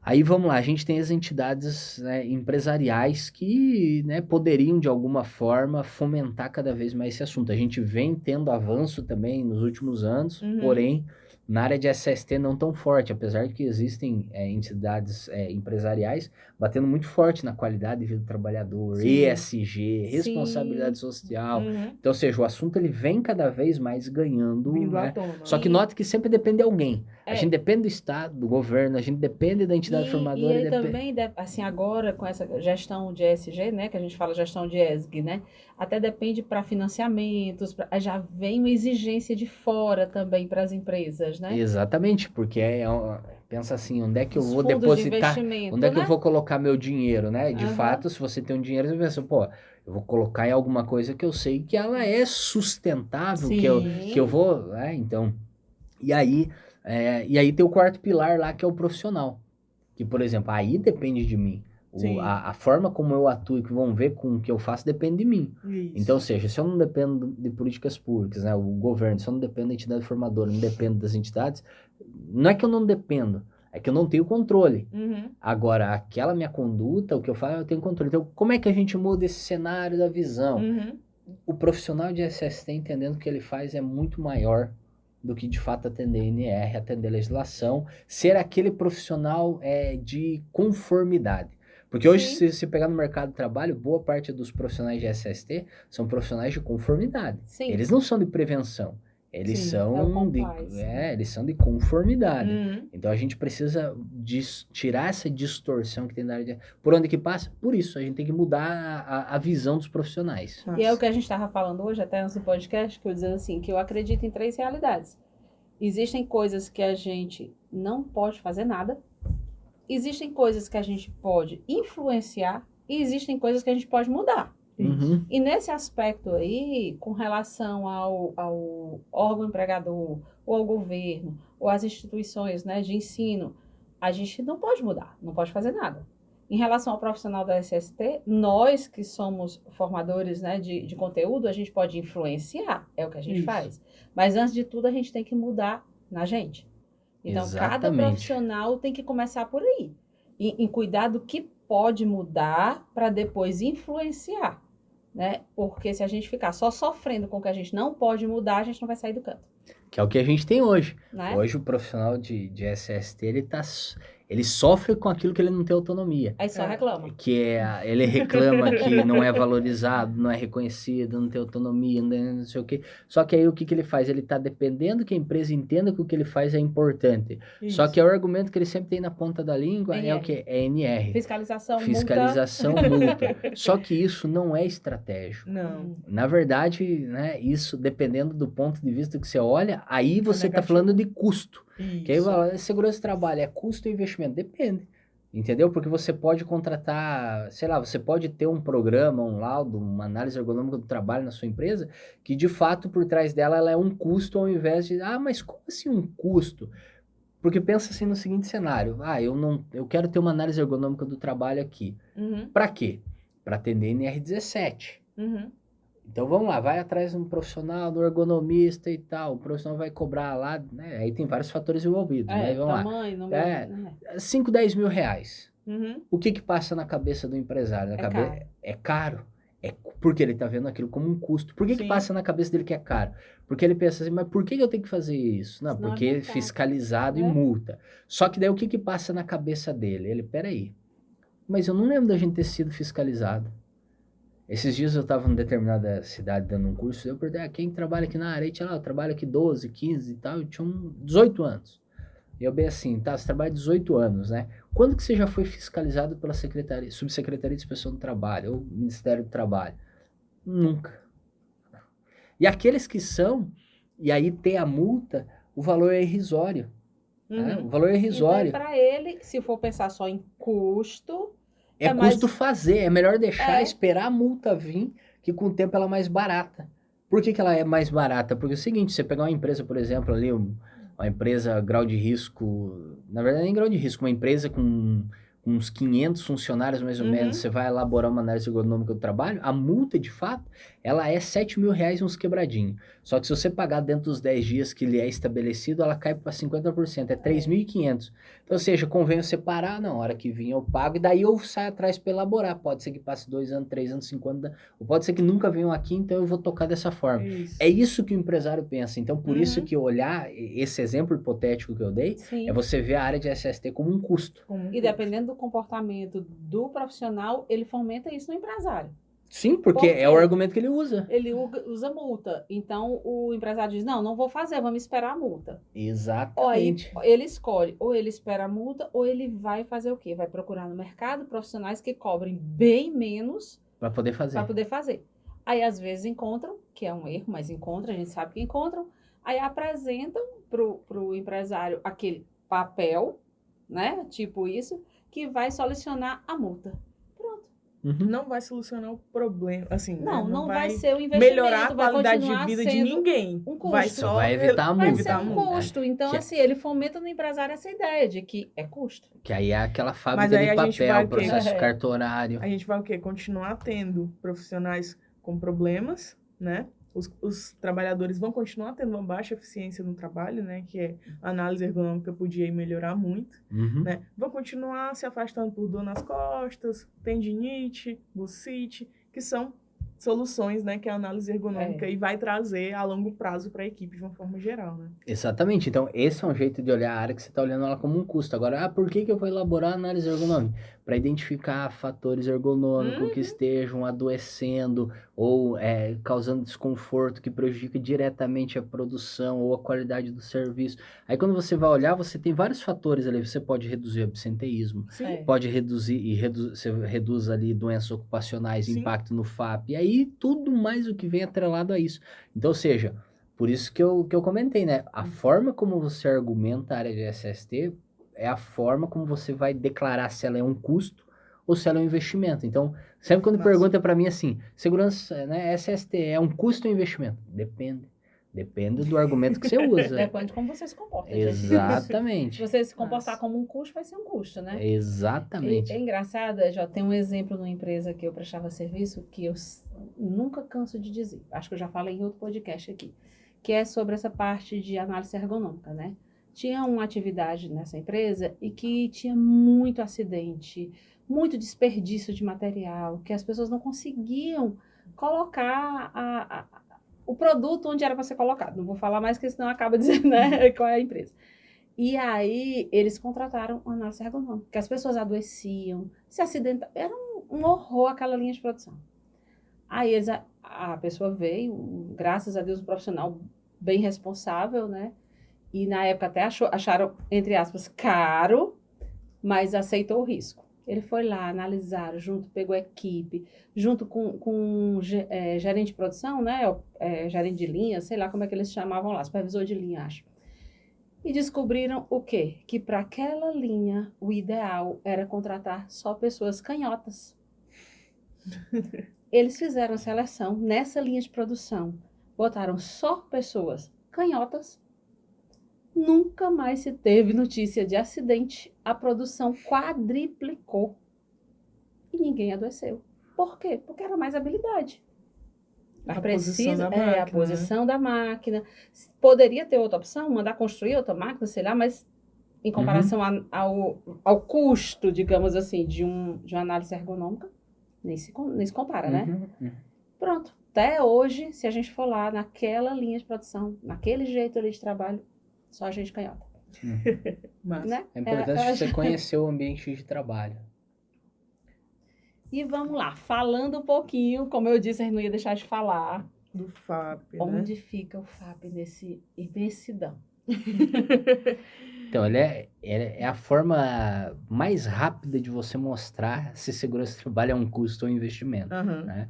Aí, vamos lá. A gente tem as entidades, né, empresariais que, né, poderiam, de alguma forma, fomentar cada vez mais esse assunto. A gente vem tendo avanço também nos últimos anos, porém... Na área de SST não tão forte, apesar de que existem entidades empresariais batendo muito forte na qualidade de vida do trabalhador, ESG, responsabilidade social. Então, ou seja, o assunto ele vem cada vez mais ganhando. Vindo né? à tona. Só que note que sempre depende de alguém. A gente depende do Estado, do governo, a gente depende da entidade formadora. E aí também, assim, agora com essa gestão de ESG, né, que a gente fala gestão de ESG, né, até depende para financiamentos, já vem uma exigência de fora também para as empresas, né? Exatamente, porque pensa assim, onde é que eu vou depositar, onde é que eu vou colocar meu dinheiro, né? De fato, se você tem um dinheiro, você pensa, pô, eu vou colocar em alguma coisa que eu sei que ela é sustentável, que eu vou, então, e aí tem o quarto pilar lá, que é o profissional, que, por exemplo, aí depende de mim. A forma como eu atuo e que vão ver com o que eu faço depende de mim. Isso. Então, ou seja, se eu não dependo de políticas públicas, né, o governo, se eu não dependo da entidade formadora, não dependo das entidades, não é que eu não dependo, é que eu não tenho controle. Agora, aquela minha conduta, o que eu faço, eu tenho controle. Então, como é que a gente muda esse cenário da visão? O profissional de SST, entendendo que o que ele faz é muito maior do que de fato atender NR, atender legislação, ser aquele profissional de conformidade. Porque hoje, se você pegar no mercado de trabalho, boa parte dos profissionais de SST são profissionais de conformidade. Eles não são de prevenção. Eles são de conformidade. Então, a gente precisa tirar essa distorção que tem na área por onde que passa? Por isso, a gente tem que mudar a visão dos profissionais. E é o que a gente estava falando hoje, até antes do podcast, que eu dizia assim, que eu acredito em 3 realidades. Existem coisas que a gente não pode fazer nada. Existem coisas que a gente pode influenciar e existem coisas que a gente pode mudar. E nesse aspecto aí, com relação ao órgão empregador, ou ao governo, ou às instituições, né, de ensino, a gente não pode mudar, não pode fazer nada. Em relação ao profissional da SST, nós que somos formadores, né, de conteúdo, a gente pode influenciar, é o que a gente faz. Mas antes de tudo, a gente tem que mudar na gente. Então, cada profissional tem que começar por aí. Em cuidar do que pode mudar para depois influenciar, né? Porque se a gente ficar só sofrendo com o que a gente não pode mudar, a gente não vai sair do canto. Que é o que a gente tem hoje. Né? Hoje o profissional de SST, ele sofre com aquilo que ele não tem autonomia. Aí só reclama. Ele reclama que não é valorizado, não é reconhecido, não tem autonomia, não sei o quê. Só que aí o que ele faz? Ele está dependendo que a empresa entenda que o que ele faz é importante. Isso. Só que o argumento que ele sempre tem na ponta da língua é o que? É NR. Fiscalização, multa. Só que isso não é estratégico. Não. Na verdade, né, isso, dependendo do ponto de vista que você olha, olha, aí você está negativo. falando de custo. Isso. Que aí fala, segurança de trabalho é custo ou investimento? Depende. Entendeu? Porque você pode contratar, sei lá, você pode ter um programa, um laudo, uma análise ergonômica do trabalho na sua empresa, que de fato por trás dela ela é um custo ao invés de, mas como assim um custo? Porque pensa assim no seguinte cenário, eu quero ter uma análise ergonômica do trabalho aqui. Para quê? Para atender NR17. Então vamos lá, vai atrás de um profissional, do ergonomista e tal, o profissional vai cobrar lá, né? Aí tem vários fatores envolvidos, né? Vamos tamanho, lá. número, 5, 10 mil reais. Uhum. O que passa na cabeça do empresário? É caro. Porque ele está vendo aquilo como um custo. Por que Sim. passa na cabeça dele que é caro? Porque ele pensa assim, mas por que eu tenho que fazer isso? Não, Senão porque é multado. fiscalizado e multa. Só que daí o que passa na cabeça dele? Ele, peraí, mas eu não lembro da gente ter sido fiscalizado. Esses dias eu estava em determinada cidade dando um curso, eu perguntei, quem trabalha aqui na área? E tinha lá, eu trabalho aqui 12, 15 e tal, eu tinha 18 anos. E eu bem assim, tá, você trabalha 18 anos, né? Quando que você já foi fiscalizado pela Subsecretaria de Inspeção do Trabalho, ou Ministério do Trabalho? Nunca. E aqueles que são, e aí tem a multa, o valor é irrisório. Né? O valor é irrisório. Então, para ele, se for pensar só em custo... É custo fazer, é melhor deixar, esperar a multa vir, que com o tempo ela é mais barata. Por que ela é mais barata? Porque é o seguinte, você pegar uma empresa, por exemplo, ali, uma empresa grau de risco, na verdade nem grau de risco, uma empresa com uns 500 funcionários mais ou menos, você vai elaborar uma análise ergonômica do trabalho, a multa, de fato, ela é 7 mil reais uns quebradinhos. Só que se você pagar dentro dos 10 dias que ele é estabelecido, ela cai para 50%, é 3.500. Então, ou seja, convém eu separar, não, a hora que vir eu pago, e daí eu saio atrás para elaborar. Pode ser que passe 2 anos, 3 anos, 5 anos, ou pode ser que nunca venham aqui, então eu vou tocar dessa forma. É isso que o empresário pensa. Então, por isso que olhar, esse exemplo hipotético que eu dei, é você ver a área de SST como um custo. E dependendo do comportamento do profissional, ele fomenta isso no empresário. Sim, porque é o argumento que ele usa. Ele usa multa. Então, o empresário diz, não vou fazer, vamos esperar a multa. Exatamente. Aí, ele escolhe, ou ele espera a multa, ou ele vai fazer o quê? Vai procurar no mercado profissionais que cobrem bem menos para poder fazer. Aí, às vezes, encontram, que é um erro, mas encontram, a gente sabe que encontram, aí apresentam pro empresário aquele papel, né? Tipo isso, que vai solucionar a multa. Não vai solucionar o problema, assim, não vai ser o investimento, melhorar a qualidade de vida de ninguém. Um custo. Vai evitar a multa. Vai ser um custo. Então, assim, ele fomenta no empresário essa ideia de que é custo. Que aí é aquela fábrica de papel, processo cartorário. A gente vai o quê? Continuar tendo profissionais com problemas, né? Os trabalhadores vão continuar tendo uma baixa eficiência no trabalho, né? Que é a análise ergonômica podia melhorar muito, né? Vão continuar se afastando por dor nas costas, tendinite, bursite, que são soluções, né? Que a análise ergonômica e vai trazer a longo prazo para a equipe de uma forma geral, né? Exatamente. Então, esse é um jeito de olhar a área que você está olhando ela como um custo. Agora, por que eu vou elaborar a análise ergonômica? Para identificar fatores ergonômicos que estejam adoecendo ou causando desconforto que prejudica diretamente a produção ou a qualidade do serviço. Aí, quando você vai olhar, você tem vários fatores ali. Você pode reduzir o absenteísmo, pode reduzir, você reduz ali doenças ocupacionais, impacto no FAP, e aí tudo mais o que vem atrelado a isso. Então, ou seja, por isso que eu comentei, né? A forma como você argumenta a área de SST é a forma como você vai declarar se ela é um custo ou se ela é um investimento. Então, sempre quando pergunta para mim assim, segurança, né, SST é um custo ou investimento? Depende. Depende do argumento que você usa. Depende de como você se comporta. Exatamente. Se você se comportar como um custo, vai ser um custo, né? Exatamente. É engraçado, já tem um exemplo numa empresa que eu prestava serviço que eu nunca canso de dizer. Acho que eu já falei em outro podcast aqui. Que é sobre essa parte de análise ergonômica, né? Tinha uma atividade nessa empresa e que tinha muito acidente, muito desperdício de material, que as pessoas não conseguiam colocar o produto onde era para ser colocado. Não vou falar mais, porque senão acaba dizendo, né, qual é a empresa. E aí, eles contrataram uma análise ergonômica, que as pessoas adoeciam, se acidentavam. Era um horror aquela linha de produção. Aí, a pessoa veio, graças a Deus, um profissional bem responsável, né? E na época até acharam, entre aspas, caro, mas aceitou o risco. Ele foi lá, analisaram, junto, pegou a equipe, junto com gerente de produção, né? Gerente de linha, sei lá como é que eles chamavam lá, supervisor de linha, acho. E descobriram o quê? Que para aquela linha, o ideal era contratar só pessoas canhotas. Eles fizeram seleção nessa linha de produção, botaram só pessoas canhotas. Nunca mais se teve notícia de acidente, a produção quadriplicou e ninguém adoeceu. Por quê? Porque era mais habilidade. A posição da máquina, a posição da máquina. Poderia ter outra opção, mandar construir outra máquina, sei lá, mas em comparação ao custo, digamos assim, de uma análise ergonômica, nem se compara, né? Pronto. Até hoje, se a gente for lá naquela linha de produção, naquele jeito ali de trabalho, só a gente canhota. Né? É importante você conhecer o ambiente de trabalho. E vamos lá, falando um pouquinho, como eu disse, a gente não ia deixar de falar. Do FAP, Onde fica o FAP nesse imensidão? Então, ele é a forma mais rápida de você mostrar se segurança do trabalho é um custo ou um investimento. Né?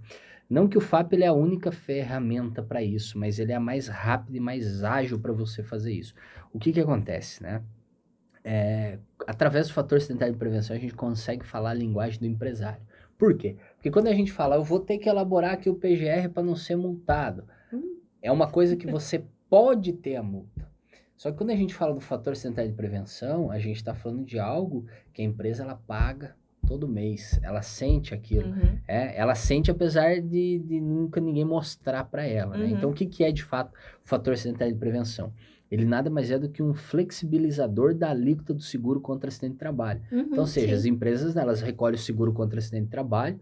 Não que o FAP ele é a única ferramenta para isso, mas ele é a mais rápida e mais ágil para você fazer isso. O que acontece, né? Através do fator sanitário de prevenção, a gente consegue falar a linguagem do empresário. Por quê? Porque quando a gente fala, eu vou ter que elaborar aqui o PGR para não ser multado, é uma coisa que você pode ter a multa. Só que quando a gente fala do fator sanitário de prevenção, a gente está falando de algo que a empresa ela paga todo mês, ela sente aquilo, ela sente apesar de nunca ninguém mostrar para ela, né? Então o que é de fato o fator sanitário de prevenção? Ele nada mais é do que um flexibilizador da alíquota do seguro contra acidente de trabalho. Então, ou seja, as empresas elas recolhem o seguro contra acidente de trabalho,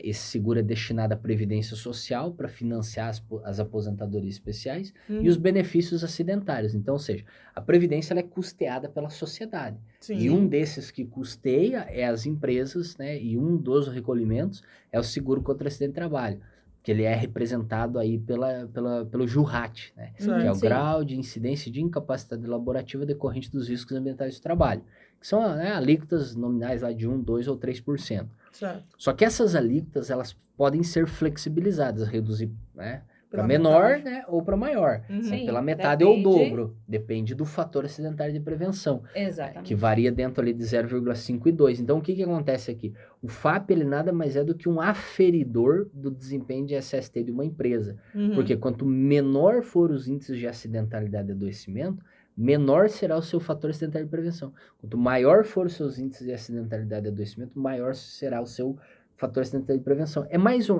esse seguro é destinado à previdência social para financiar as aposentadorias especiais e os benefícios acidentários. Então, ou seja, a previdência ela é custeada pela sociedade. Sim. E um desses que custeia é as empresas, né? E um dos recolhimentos é o seguro contra acidente de trabalho, que ele é representado aí pelo JURAT, né? Que é o grau de incidência de incapacidade laborativa decorrente dos riscos ambientais do trabalho, que são alíquotas nominais lá de 1%, 2% ou 3%. Certo. Só que essas alíquotas, elas podem ser flexibilizadas, reduzir, né? Para menor, né, ou para maior. Sim, pela metade ou o dobro. Depende do fator acidentário de prevenção. Exatamente. Que varia dentro ali de 0,5 e 2. Então, o que acontece aqui? O FAP, ele nada mais é do que um aferidor do desempenho de SST de uma empresa. Porque quanto menor for os índices de acidentalidade e adoecimento, menor será o seu fator acidentário de prevenção. Quanto maior for os seus índices de acidentalidade e adoecimento, maior será o seu fator acidentário de prevenção.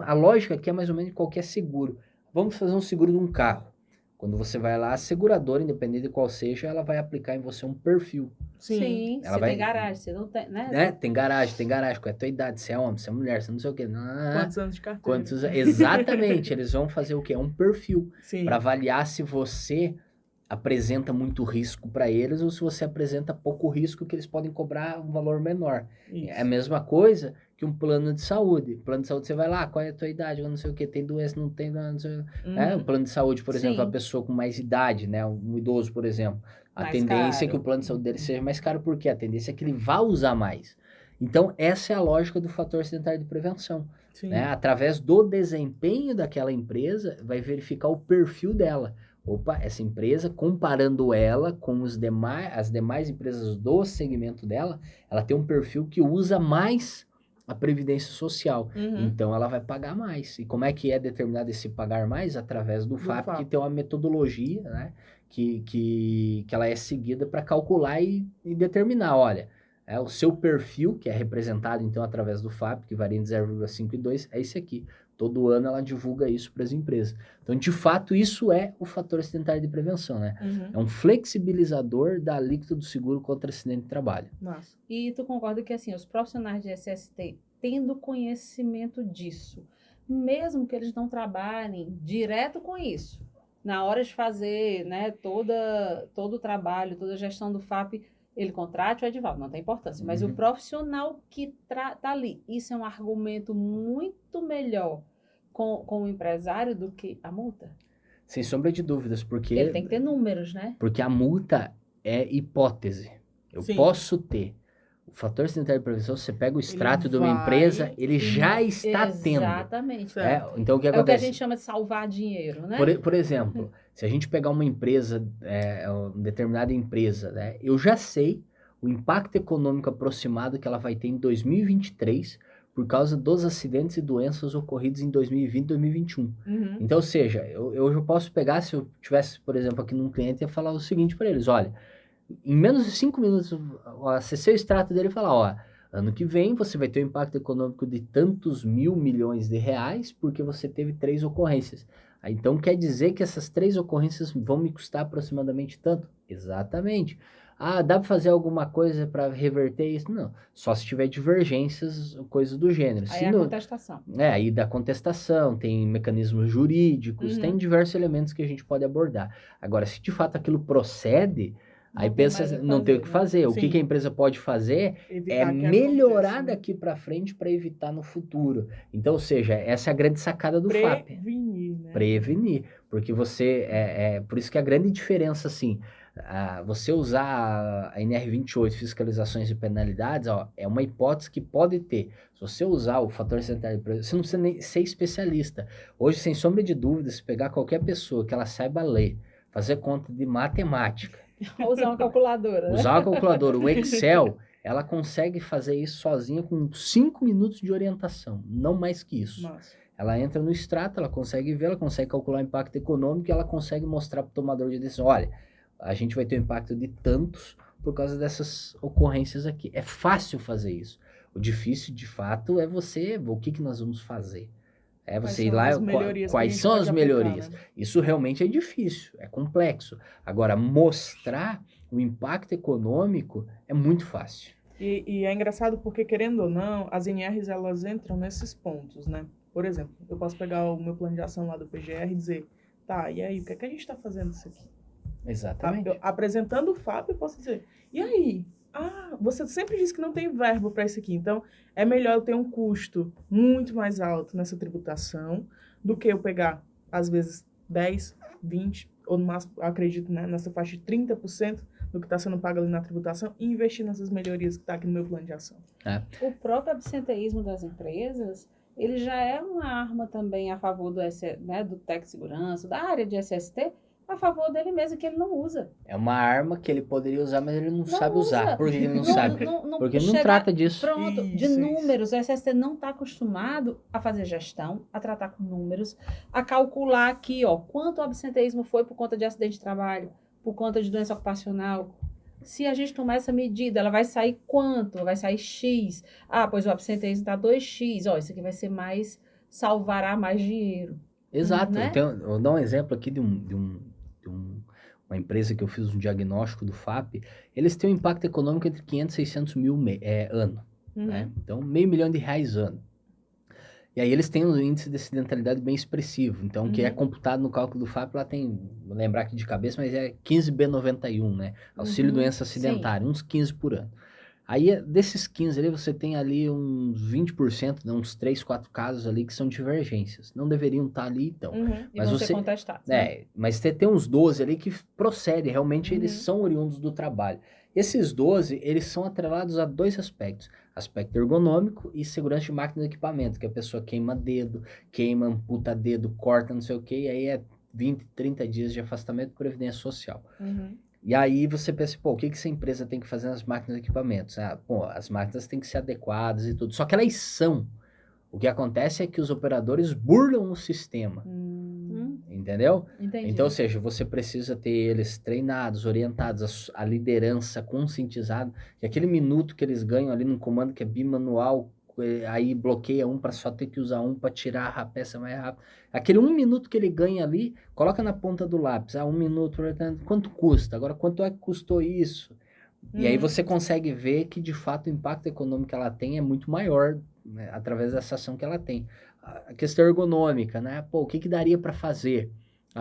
A lógica aqui é mais ou menos qualquer seguro. Vamos fazer um seguro de um carro. Quando você vai lá, a seguradora, independente de qual seja, ela vai aplicar em você um perfil. Sim, ela tem garagem, você não tem, né? Tem garagem. Qual é a tua idade? Você é homem, você é mulher, você não sei o quê. Quantos anos de carteira? Exatamente, eles vão fazer o quê? Um perfil. Sim. Para avaliar se você apresenta muito risco para eles ou se você apresenta pouco risco que eles podem cobrar um valor menor. Isso. É a mesma coisa que um plano de saúde. Plano de saúde, você vai lá, qual é a tua idade? Eu não sei o que, tem doença, não tem, não sei. O plano de saúde, por exemplo, a pessoa com mais idade, né? Um idoso, por exemplo. A Mais tendência é caro. que o plano de saúde dele seja mais caro, porque a tendência é que ele vá usar mais. Então, essa é a lógica do fator acidentário de prevenção. Né? Através do desempenho daquela empresa, vai verificar o perfil dela. Opa, essa empresa, comparando ela com as demais empresas do segmento dela, ela tem um perfil que usa mais a previdência social. Então, ela vai pagar mais. E como é que é determinado esse pagar mais? Através do FAP, que tem uma metodologia, né? Que ela é seguida para calcular e determinar, olha, o seu perfil, que é representado, então, através do FAP, que varia entre 0,5 e 2, é esse aqui. Todo ano ela divulga isso para as empresas. Então, de fato, isso é o fator acidentário de prevenção, né? É um flexibilizador da alíquota do seguro contra acidente de trabalho. Nossa. E tu concorda que, assim, os profissionais de SST, tendo conhecimento disso, mesmo que eles não trabalhem direto com isso, na hora de fazer, né, todo o trabalho, toda a gestão do FAP, ele contrate o Edivaldo, não tem importância. Mas o profissional que tá ali, isso é um argumento muito melhor com o empresário do que a multa. Sem sombra de dúvidas, porque... Ele tem que ter números, né? Porque a multa é hipótese. Eu Sim. posso ter. O fator sanitário de prevenção, você pega o extrato de uma vai empresa, ele já está tendo. Exatamente. Então, o que É o que a acontece? gente chama de salvar dinheiro, né? Por exemplo, se a gente pegar uma empresa, uma determinada empresa, né, eu já sei o impacto econômico aproximado que ela vai ter em 2023 por causa dos acidentes e doenças ocorridos em 2020 e 2021. Então, ou seja, eu já posso pegar, se eu tivesse, por exemplo, aqui num cliente, e falar o seguinte para eles, olha, em menos de 5 minutos, acessei o extrato dele e falar, ó, ano que vem você vai ter um impacto econômico de tantos mil milhões de reais porque você teve 3 ocorrências. Aí, então quer dizer que essas 3 ocorrências vão me custar aproximadamente tanto? Exatamente. Ah, dá para fazer alguma coisa para reverter isso? Não, só se tiver divergências, coisas do gênero. Aí é a contestação. Aí da contestação, tem mecanismos jurídicos, tem diversos elementos que a gente pode abordar. Agora, se de fato aquilo procede, aí pensa, não tem o que fazer. O que a empresa pode fazer é melhorar daqui para frente para evitar no futuro. Então, ou seja, essa é a grande sacada do FAP. Prevenir, né? Prevenir. Porque você, por isso que a grande diferença, assim, você usar a NR28, fiscalizações e penalidades, é uma hipótese que pode ter. Se você usar o fator sanitário de prevenção, você não precisa nem ser especialista. Hoje, sem sombra de dúvida, se pegar qualquer pessoa que ela saiba ler, fazer conta de matemática, Usar uma calculadora. Usar uma calculadora, o Excel, ela consegue fazer isso sozinha com 5 minutos de orientação, não mais que isso. Nossa. Ela entra no extrato, ela consegue ver, ela consegue calcular o impacto econômico e ela consegue mostrar para o tomador de decisão, olha, a gente vai ter um impacto de tantos por causa dessas ocorrências aqui. É fácil fazer isso. O difícil, de fato, é você, o que nós vamos fazer? É você ir lá, quais são as melhorias? Né? Isso realmente é difícil, é complexo. Agora, mostrar o impacto econômico é muito fácil. E é engraçado porque, querendo ou não, as NRs, elas entram nesses pontos, né? Por exemplo, eu posso pegar o meu plano de ação lá do PGR e dizer, tá, e aí, o que é que a gente está fazendo isso aqui? Exatamente. Apresentando o FAP, eu posso dizer, e aí? Ah, você sempre disse que não tem verbo para isso aqui, então é melhor eu ter um custo muito mais alto nessa tributação do que eu pegar, às vezes, 10, 20, ou no máximo, acredito, né, nessa faixa de 30% do que está sendo pago ali na tributação e investir nessas melhorias que está aqui no meu plano de ação. O próprio absenteísmo das empresas, ele já é uma arma também a favor do TEC Segurança, da área de SST, a favor dele mesmo, que ele não usa. É uma arma que ele poderia usar, mas ele não sabe usar. Por que ele não sabe? Porque ele não chega, trata disso. Pronto, de números. O SST não está acostumado a fazer gestão, a tratar com números, a calcular aqui, quanto o absenteísmo foi por conta de acidente de trabalho, por conta de doença ocupacional. Se a gente tomar essa medida, ela vai sair quanto? Vai sair X. Ah, pois o absenteísmo está 2X. Isso aqui vai ser mais, salvará mais dinheiro. Exato. Né? Eu vou dar um exemplo aqui de uma empresa que eu fiz um diagnóstico do FAP. Eles têm um impacto econômico entre 500 e 600 mil ano. Né? Então, R$500 mil ano. E aí eles têm um índice de acidentalidade bem expressivo. Então, que é computado no cálculo do FAP, lá tem, vou lembrar aqui de cabeça, mas é 15B91, né? Auxílio doença acidentária, uns 15 por ano. Aí, desses 15 ali, você tem ali uns 20%, né, uns 3, 4 casos ali que são divergências. Não deveriam estar ali, então. Mas vão ser contestados. Mas tem uns 12 ali que procedem, realmente eles são oriundos do trabalho. Esses 12, eles são atrelados a 2 aspectos. Aspecto ergonômico e segurança de máquina e equipamento, que a pessoa queima dedo, amputa dedo, corta, não sei o quê, e aí é 20, 30 dias de afastamento por previdência social. E aí você pensa, o que essa empresa tem que fazer nas máquinas e equipamentos? As máquinas têm que ser adequadas e tudo. Só que elas são. O que acontece é que os operadores burlam o sistema. Entendeu? Entendi. Então, ou seja, você precisa ter eles treinados, orientados, a liderança conscientizada, que aquele minuto que eles ganham ali no comando que é bimanual, aí bloqueia um para só ter que usar um para tirar a peça mais rápido. Aquele 1 minuto que ele ganha ali, coloca na ponta do lápis. 1 minuto, quanto custa? Agora, quanto é que custou isso? E aí você consegue ver que, de fato, o impacto econômico que ela tem é muito maior, né, através dessa ação que ela tem. A questão ergonômica, né? O que daria para fazer?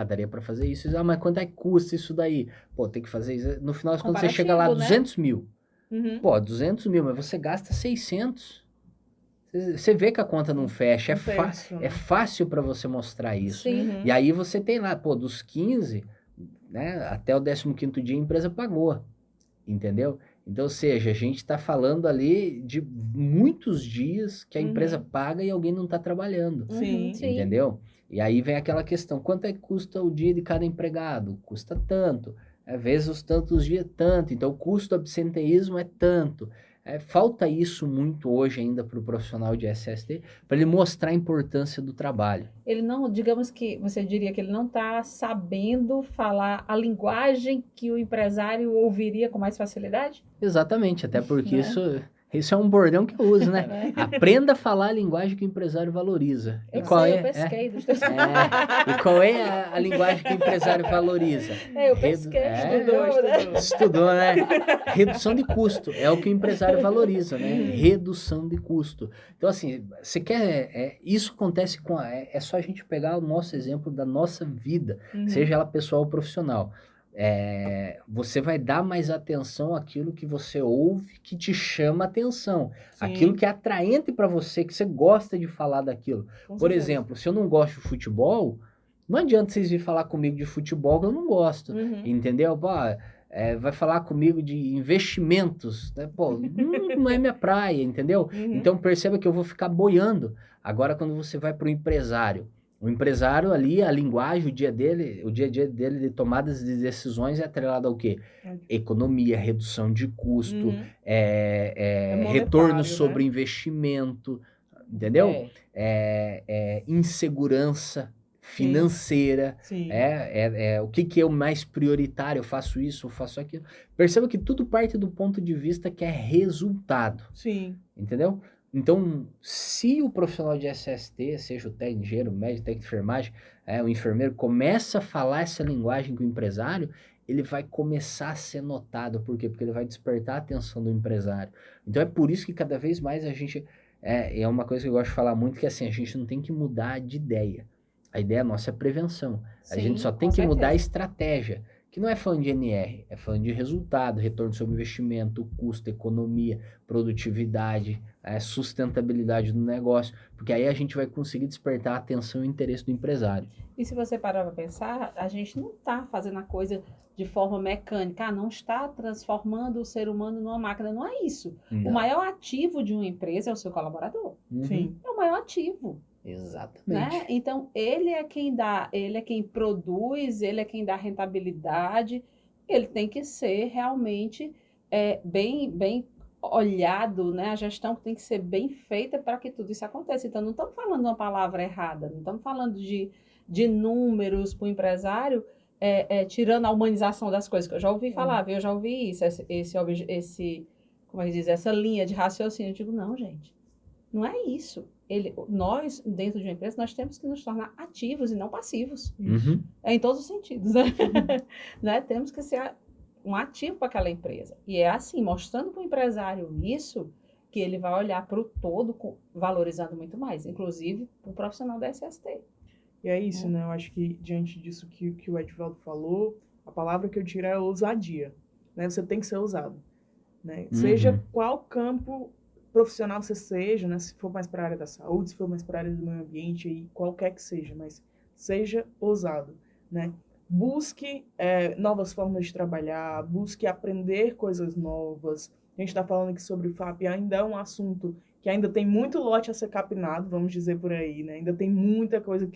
Daria para fazer isso. Mas quanto é que custa isso daí? Tem que fazer isso. No final, quando você chega lá, 200 mil. 200 mil, mas você gasta 600. Você vê que a conta não fecha. É fácil para você mostrar isso. E aí você tem lá, dos 15, né, até o 15º dia a empresa pagou. Entendeu? Então, ou seja, a gente está falando ali de muitos dias que a empresa paga e alguém não está trabalhando, Sim. entendeu? E aí vem aquela questão, quanto é que custa o dia de cada empregado? Custa tanto. Vezes os tantos dias, tanto. Então, o custo do absenteísmo é tanto. Falta isso muito hoje ainda para o profissional de SST, para ele mostrar a importância do trabalho. Ele não, digamos que você diria que ele não está sabendo falar a linguagem que o empresário ouviria com mais facilidade? Exatamente, até porque Né? isso é um bordão que eu uso, né? Aprenda a falar a linguagem que o empresário valoriza. Eu sei, eu pesquei dos teus... E qual é a linguagem que o empresário valoriza? Eu pesquei, Estudou, né? Redução de custo é o que o empresário valoriza, né? Redução de custo. Então, assim, você quer... isso acontece com... É só a gente pegar o nosso exemplo da nossa vida, seja ela pessoal ou profissional. Você vai dar mais atenção àquilo que você ouve, que te chama atenção. Sim. Aquilo que é atraente para você, que você gosta de falar daquilo. Por exemplo, se eu não gosto de futebol, não adianta vocês virem falar comigo de futebol que eu não gosto. Entendeu? Vai falar comigo de investimentos, né? Pô, não é minha praia, entendeu? Então perceba que eu vou ficar boiando. Agora, quando você vai para o empresário, o empresário ali, a linguagem, o dia a dia dele de tomadas de decisões é atrelado ao quê? Economia, redução de custo, retorno sobre investimento, entendeu? Insegurança financeira, o que é o mais prioritário, eu faço isso, eu faço aquilo. Perceba que tudo parte do ponto de vista que é resultado. Sim. Entendeu? Então, se o profissional de SST, seja o técnico, engenheiro, médico, técnico de enfermagem, o enfermeiro, começa a falar essa linguagem com o empresário, ele vai começar a ser notado. Por quê? Porque ele vai despertar a atenção do empresário. Então, é por isso que cada vez mais a gente... É uma coisa que eu gosto de falar muito, que assim, a gente não tem que mudar de ideia. A ideia nossa é prevenção. Sim, a gente só tem que mudar a estratégia. Que não é falando de NR, é falando de resultado, retorno sobre investimento, custo, economia, produtividade, sustentabilidade do negócio, porque aí a gente vai conseguir despertar a atenção e o interesse do empresário. E se você parar para pensar, a gente não está fazendo a coisa de forma mecânica, não está transformando o ser humano numa máquina, não é isso. Não. O maior ativo de uma empresa é o seu colaborador. Sim. É o maior ativo. Exatamente. Né? Então, ele é quem dá, ele é quem produz, ele é quem dá rentabilidade, ele tem que ser realmente bem olhado, né? A gestão tem que ser bem feita para que tudo isso aconteça. Então, não estamos falando uma palavra errada, não estamos falando de números para o empresário, tirando a humanização das coisas, que eu já ouvi falar, eu já ouvi isso, como é que diz, essa linha de raciocínio. Eu digo, não, gente, não é isso. Nós, dentro de uma empresa, nós temos que nos tornar ativos e não passivos. Em todos os sentidos, né? Né? Temos que ser um ativo para aquela empresa. E é assim, mostrando para o empresário isso, que ele vai olhar para o todo, valorizando muito mais, inclusive o profissional da SST. E é isso, né? Eu acho que, diante disso que o Edivaldo falou, a palavra que eu tiro é ousadia. Né? Você tem que ser ousado. Né? Seja qual campo profissional você seja, né? Se for mais para a área da saúde, se for mais para a área do meio ambiente, aí, qualquer que seja, mas seja ousado, né? Busque novas formas de trabalhar, busque aprender coisas novas. A gente está falando aqui sobre o FAP, ainda é um assunto que ainda tem muito lote a ser capinado, vamos dizer por aí, né? Ainda tem muita coisa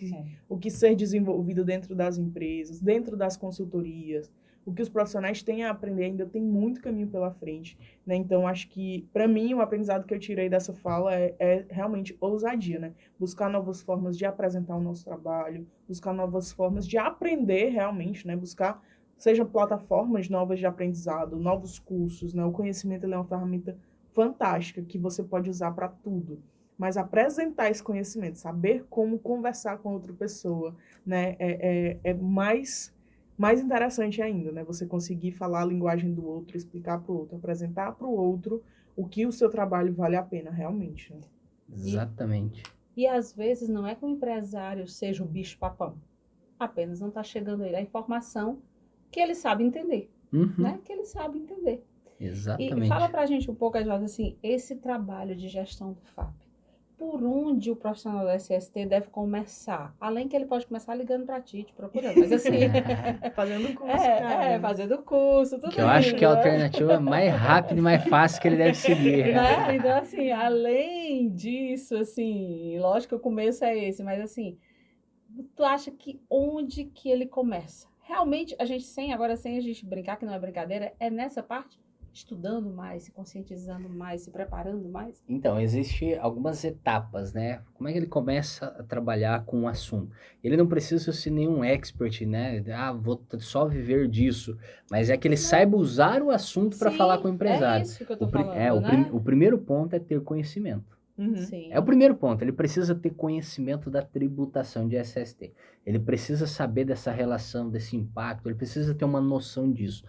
o que ser desenvolvido dentro das empresas, dentro das consultorias. O que os profissionais têm a aprender ainda tem muito caminho pela frente, né? Então, acho que, para mim, o aprendizado que eu tirei dessa fala é realmente ousadia, né? Buscar novas formas de apresentar o nosso trabalho, buscar novas formas de aprender realmente, né? Buscar, seja plataformas novas de aprendizado, novos cursos, né? O conhecimento ele é uma ferramenta fantástica que você pode usar para tudo. Mas apresentar esse conhecimento, saber como conversar com outra pessoa, né? É mais interessante ainda, né? Você conseguir falar a linguagem do outro, explicar para o outro, apresentar para o outro o que o seu trabalho vale a pena realmente. Né? Exatamente. E às vezes não é que o empresário seja o bicho-papão. Apenas não está chegando a ele a informação que ele sabe entender. Né? Que ele sabe entender. Exatamente. E fala para a gente um pouco, Edvaldo, assim, esse trabalho de gestão do FAP. por onde o profissional do SST deve começar? Além que ele pode começar ligando para ti, te procurando, mas assim... Fazendo curso, cara. Fazendo curso, tudo Que eu acho isso, que é a né? alternativa mais rápida e mais fácil que ele deve seguir. Né? Então, assim, além disso, assim, lógico que o começo é esse, mas assim, tu acha que onde que ele começa? Realmente, agora sem a gente brincar, que não é brincadeira, é nessa parte? Estudando mais, se conscientizando mais, se preparando mais? Então, existem algumas etapas, né? Como é que ele começa a trabalhar com o assunto? Ele não precisa ser nenhum expert, né? Ah, vou só viver disso. Mas é que ele saiba usar o assunto para falar com o É empresário. isso que eu tô falando, O primeiro ponto é ter conhecimento. Sim. É o primeiro ponto. Ele precisa ter conhecimento da tributação de SST. Ele precisa saber dessa relação, desse impacto. Ele precisa ter uma noção disso.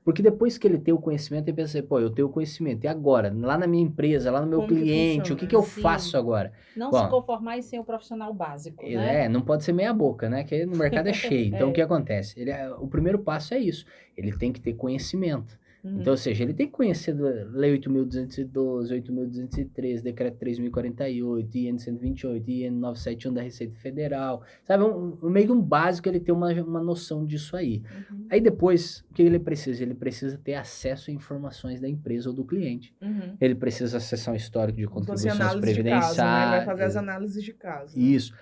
Porque depois que ele tem o conhecimento, ele pensa assim, pô, eu tenho o conhecimento. E agora? Lá na minha empresa, lá no meu Como que cliente, o funciona? que eu Sim. faço agora? Não Bom, se conformar em ser o profissional básico, né? não pode ser meia boca, né? Que no mercado é cheio. Então, o que acontece? O primeiro passo é isso. Ele tem que ter conhecimento. Então, ou seja, ele tem que conhecer Lei 8.212, 8.213, Decreto 3.048, IN 128, IN 971 da Receita Federal, sabe? Meio que um básico, ele tem uma noção disso aí. Aí depois, o que ele precisa? Ele precisa ter acesso a informações da empresa ou do cliente. Ele precisa acessar um histórico de contribuições previdenciárias. De caso, né? Vai fazer as análises de caso. Né? Isso.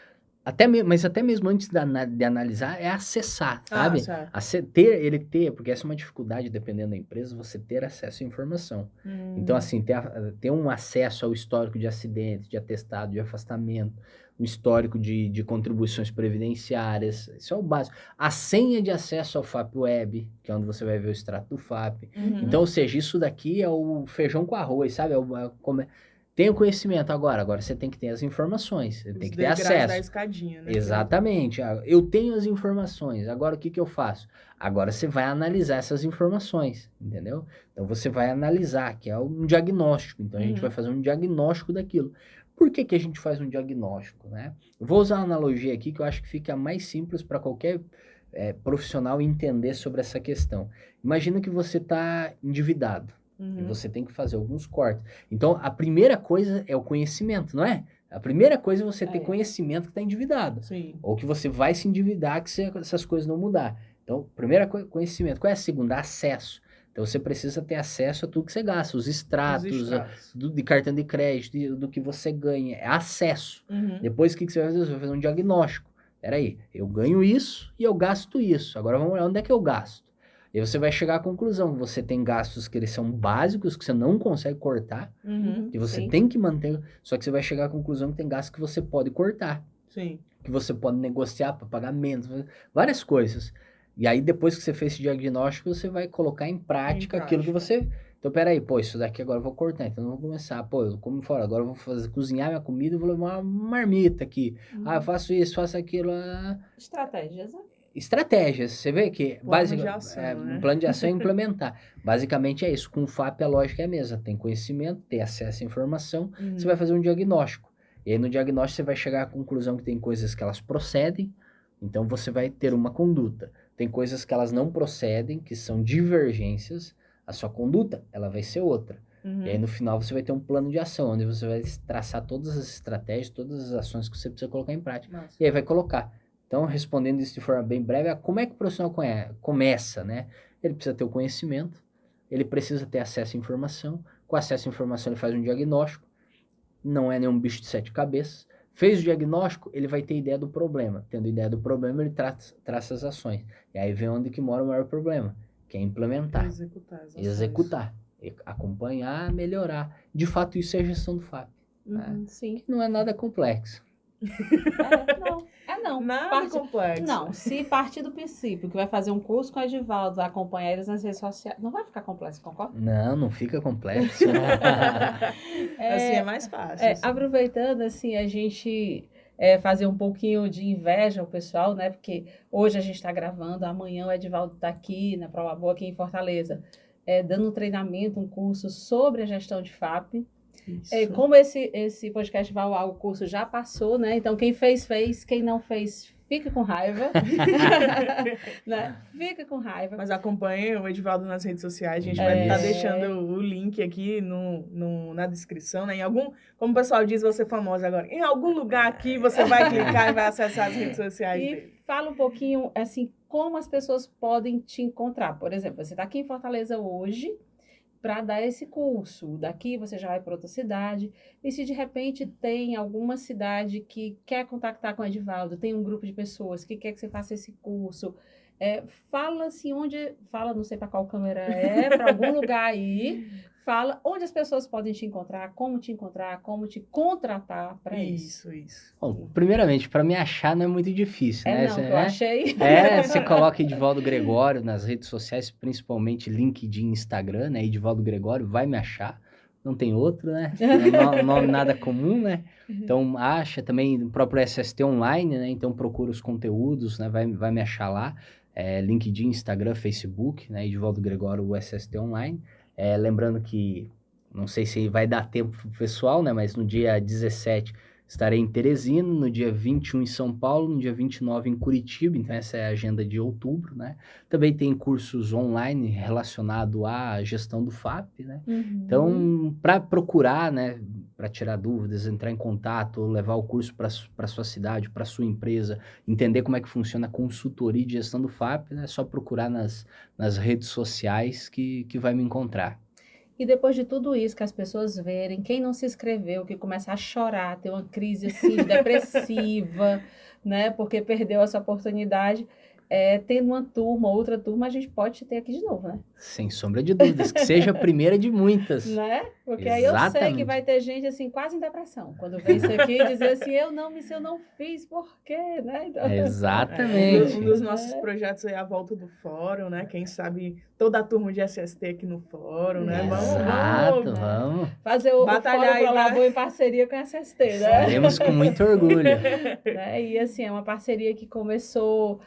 Mas até mesmo antes de analisar, é acessar, sabe? Porque essa é uma dificuldade, dependendo da empresa, você ter acesso à informação. Então, assim, ter um acesso ao histórico de acidente, de atestado, de afastamento, um histórico de contribuições previdenciárias, isso é o básico. A senha de acesso ao FAP Web, que é onde você vai ver o extrato do FAP. Então, ou seja, isso daqui é o feijão com arroz, sabe? Tem o conhecimento agora você tem que ter as informações, você tem que ter acesso. Da escadinha, né? Exatamente. Eu tenho as informações, agora o que eu faço? Agora você vai analisar essas informações, entendeu? Então você vai analisar, que é um diagnóstico. Então a gente vai fazer um diagnóstico daquilo. Por que a gente faz um diagnóstico, né? Eu vou usar uma analogia aqui que eu acho que fica mais simples para qualquer profissional entender sobre essa questão. Imagina que você está endividado. E você tem que fazer alguns cortes. Então, a primeira coisa é o conhecimento, não é? A primeira coisa é você ter conhecimento que está endividado. Sim. Ou que você vai se endividar se essas coisas não mudar. Então, primeira coisa, conhecimento. Qual é a segunda? Acesso. Então, você precisa ter acesso a tudo que você gasta. Os extratos. De cartão de crédito, do que você ganha. É acesso. Depois, o que você vai fazer? Você vai fazer um diagnóstico. Peraí, eu ganho isso e eu gasto isso. Agora, vamos olhar onde é que eu gasto. E você vai chegar à conclusão que você tem gastos que eles são básicos, que você não consegue cortar, que você tem que manter, só que você vai chegar à conclusão que tem gastos que você pode cortar. Sim. Que você pode negociar para pagar menos, várias coisas. E aí, depois que você fez esse diagnóstico, você vai colocar em prática aquilo que você... Então, peraí, isso daqui agora eu vou cortar, então eu vou começar, eu como fora, agora eu vou cozinhar minha comida e vou levar uma marmita aqui. Eu faço isso, faço aquilo. Estratégias, né? Estratégias, você vê que um plano de ação é implementar. Basicamente é isso. Com o FAP a lógica é a mesma. Tem conhecimento, tem acesso à informação, você vai fazer um diagnóstico. E aí no diagnóstico você vai chegar à conclusão que tem coisas que elas procedem, então você vai ter uma conduta. Tem coisas que elas não procedem, que são divergências, a sua conduta ela vai ser outra. E aí no final você vai ter um plano de ação, onde você vai traçar todas as estratégias, todas as ações que você precisa colocar em prática. Nossa. E aí vai colocar. Então, respondendo isso de forma bem breve, como é que o profissional começa, né? Ele precisa ter o conhecimento, ele precisa ter acesso à informação, com acesso à informação ele faz um diagnóstico, não é nenhum bicho de 7 cabeças, fez o diagnóstico, ele vai ter ideia do problema, tendo ideia do problema, ele traça as ações, e aí vem onde que mora o maior problema, que é implementar, executar, acompanhar, melhorar. De fato, isso é a gestão do FAP, né? Sim. Que não é nada complexo. Não. Nada complexo. Não, se partir do princípio que vai fazer um curso com o Edivaldo, vai acompanhar eles nas redes sociais, não vai ficar complexo, concorda? Não fica complexo. Assim é mais fácil. Assim. Aproveitando, assim, a gente fazer um pouquinho de inveja ao pessoal, né? Porque hoje a gente está gravando, amanhã o Edivaldo está aqui na Prolabor, aqui em Fortaleza, dando um treinamento, um curso sobre a gestão de FAP. Como esse podcast Val, o curso já passou, né? Então, quem fez, quem não fez, fique com raiva. Né? Fica com raiva. Mas acompanhe o Edivaldo nas redes sociais. A gente vai estar deixando o link aqui na descrição, né? Como o pessoal diz, você é famosa agora. Em algum lugar aqui você vai clicar e vai acessar as redes sociais dele. E fala um pouquinho, assim, como as pessoas podem te encontrar. Por exemplo, você está aqui em Fortaleza hoje para dar esse curso. Daqui você já vai para outra cidade. E se de repente tem alguma cidade que quer contactar com o Edivaldo, tem um grupo de pessoas que quer que você faça esse curso, fala assim fala, não sei para qual câmera para algum lugar aí, fala onde as pessoas podem te encontrar, como te contratar para isso. Isso. Bom, primeiramente, para me achar não é muito difícil, né? Não, eu achei. Você coloca Edivaldo Gregório nas redes sociais, principalmente LinkedIn, Instagram, né? Edivaldo Gregório, vai me achar. Não tem outro, né? Nome nada comum, né? Então, acha também o próprio SST Online, né? Então, procura os conteúdos, né? Vai me achar lá. LinkedIn, Instagram, Facebook, né? Edivaldo Gregório, o SST Online. Lembrando que, não sei se vai dar tempo pro pessoal, né? Mas no dia 17 estarei em Teresina, no dia 21 em São Paulo, no dia 29 em Curitiba, então essa é a agenda de outubro, né? Também tem cursos online relacionados à gestão do FAP, né? Então, para procurar, né? Para tirar dúvidas, entrar em contato, levar o curso para sua cidade, para sua empresa, entender como é que funciona a consultoria de gestão do FAP, né? É só procurar nas redes sociais que vai me encontrar. E depois de tudo isso que as pessoas verem, quem não se inscreveu, que começa a chorar, ter uma crise assim, depressiva, né? Porque perdeu essa oportunidade, tendo uma turma, outra turma, a gente pode ter aqui de novo, né? Sem sombra de dúvidas, que seja a primeira de muitas. Né? Porque aí eu sei que vai ter gente assim, quase em depressão, quando vem isso aqui e dizer assim, eu não fiz, por quê? Né? Então... Exatamente. Um dos nossos projetos é a volta do fórum, né? Quem sabe toda a turma de SST aqui no fórum, né? Vamos. Fazer o Fórum Prolabor em parceria com a SST, né? Faremos com muito orgulho. Né? E assim, é uma parceria que começou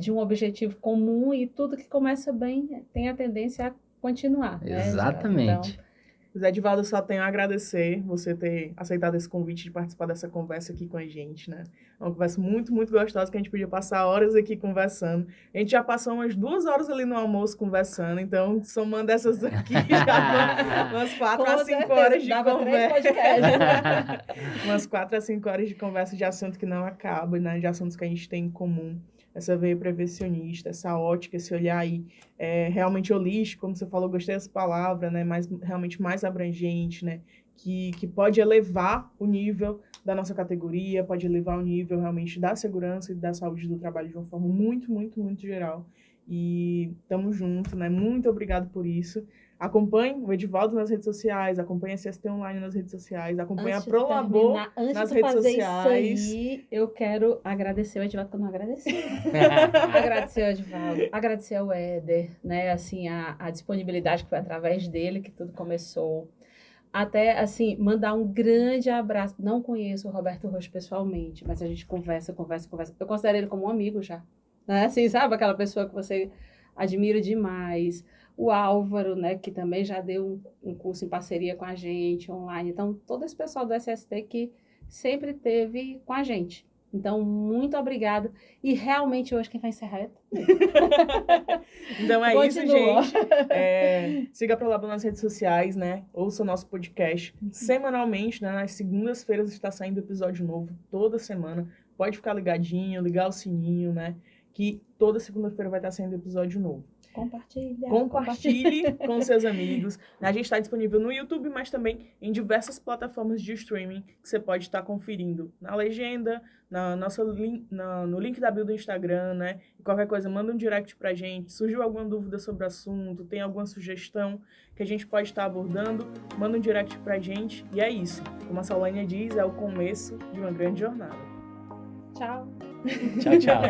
de um objetivo comum e tudo que começa bem tem a tendência a continuar. Exatamente. Então, Zé Edivaldo, só tenho a agradecer você ter aceitado esse convite de participar dessa conversa aqui com a gente, né? É uma conversa muito, muito gostosa, que a gente podia passar horas aqui conversando. A gente já passou umas 2 horas ali no almoço conversando, então, somando essas aqui, já umas 4 a 5 horas de conversa. Umas 4 a 5 horas de conversa de assunto que não acaba, né? De assuntos que a gente tem em comum. Essa veia prevencionista, essa ótica, esse olhar aí realmente holístico, como você falou, gostei dessa palavra, né? Realmente mais abrangente, né? Que pode elevar o nível da nossa categoria, pode elevar o nível realmente da segurança e da saúde do trabalho de uma forma muito, muito, muito geral. E estamos juntos, né? Muito obrigado por isso. Acompanhe o Edivaldo nas redes sociais, acompanhe a SST Online nas redes sociais, acompanhe a Prolabor nas redes sociais. Isso aí, eu quero agradecer o Edivaldo, que eu não agradeci. Agradecer ao Edivaldo, agradecer ao Éder, né, assim, a disponibilidade que foi através dele que tudo começou. Até, assim, mandar um grande abraço. Não conheço o Roberto Rocha pessoalmente, mas a gente conversa. Eu considero ele como um amigo já, né, assim, sabe, aquela pessoa que você admira demais. O Álvaro, né, que também já deu um curso em parceria com a gente, online. Então, todo esse pessoal do SST que sempre esteve com a gente. Então, muito obrigada. E realmente, hoje, quem vai encerrar é tu. Então, é isso, gente. Siga a Prolabor nas redes sociais, né? Ouça o nosso podcast. Semanalmente, né? Nas segundas-feiras está saindo episódio novo, toda semana. Pode ficar ligadinho, ligar o sininho, né? Que toda segunda-feira vai estar saindo episódio novo. Compartilhe com seus amigos. A gente está disponível no YouTube, mas também em diversas plataformas de streaming que você pode estar conferindo na legenda, no link da bio do Instagram, né? E qualquer coisa, manda um direct pra gente. Surgiu alguma dúvida sobre o assunto, tem alguma sugestão que a gente pode estar abordando, manda um direct pra gente. E é isso. Como a Solânia diz, é o começo de uma grande jornada. Tchau. Tchau.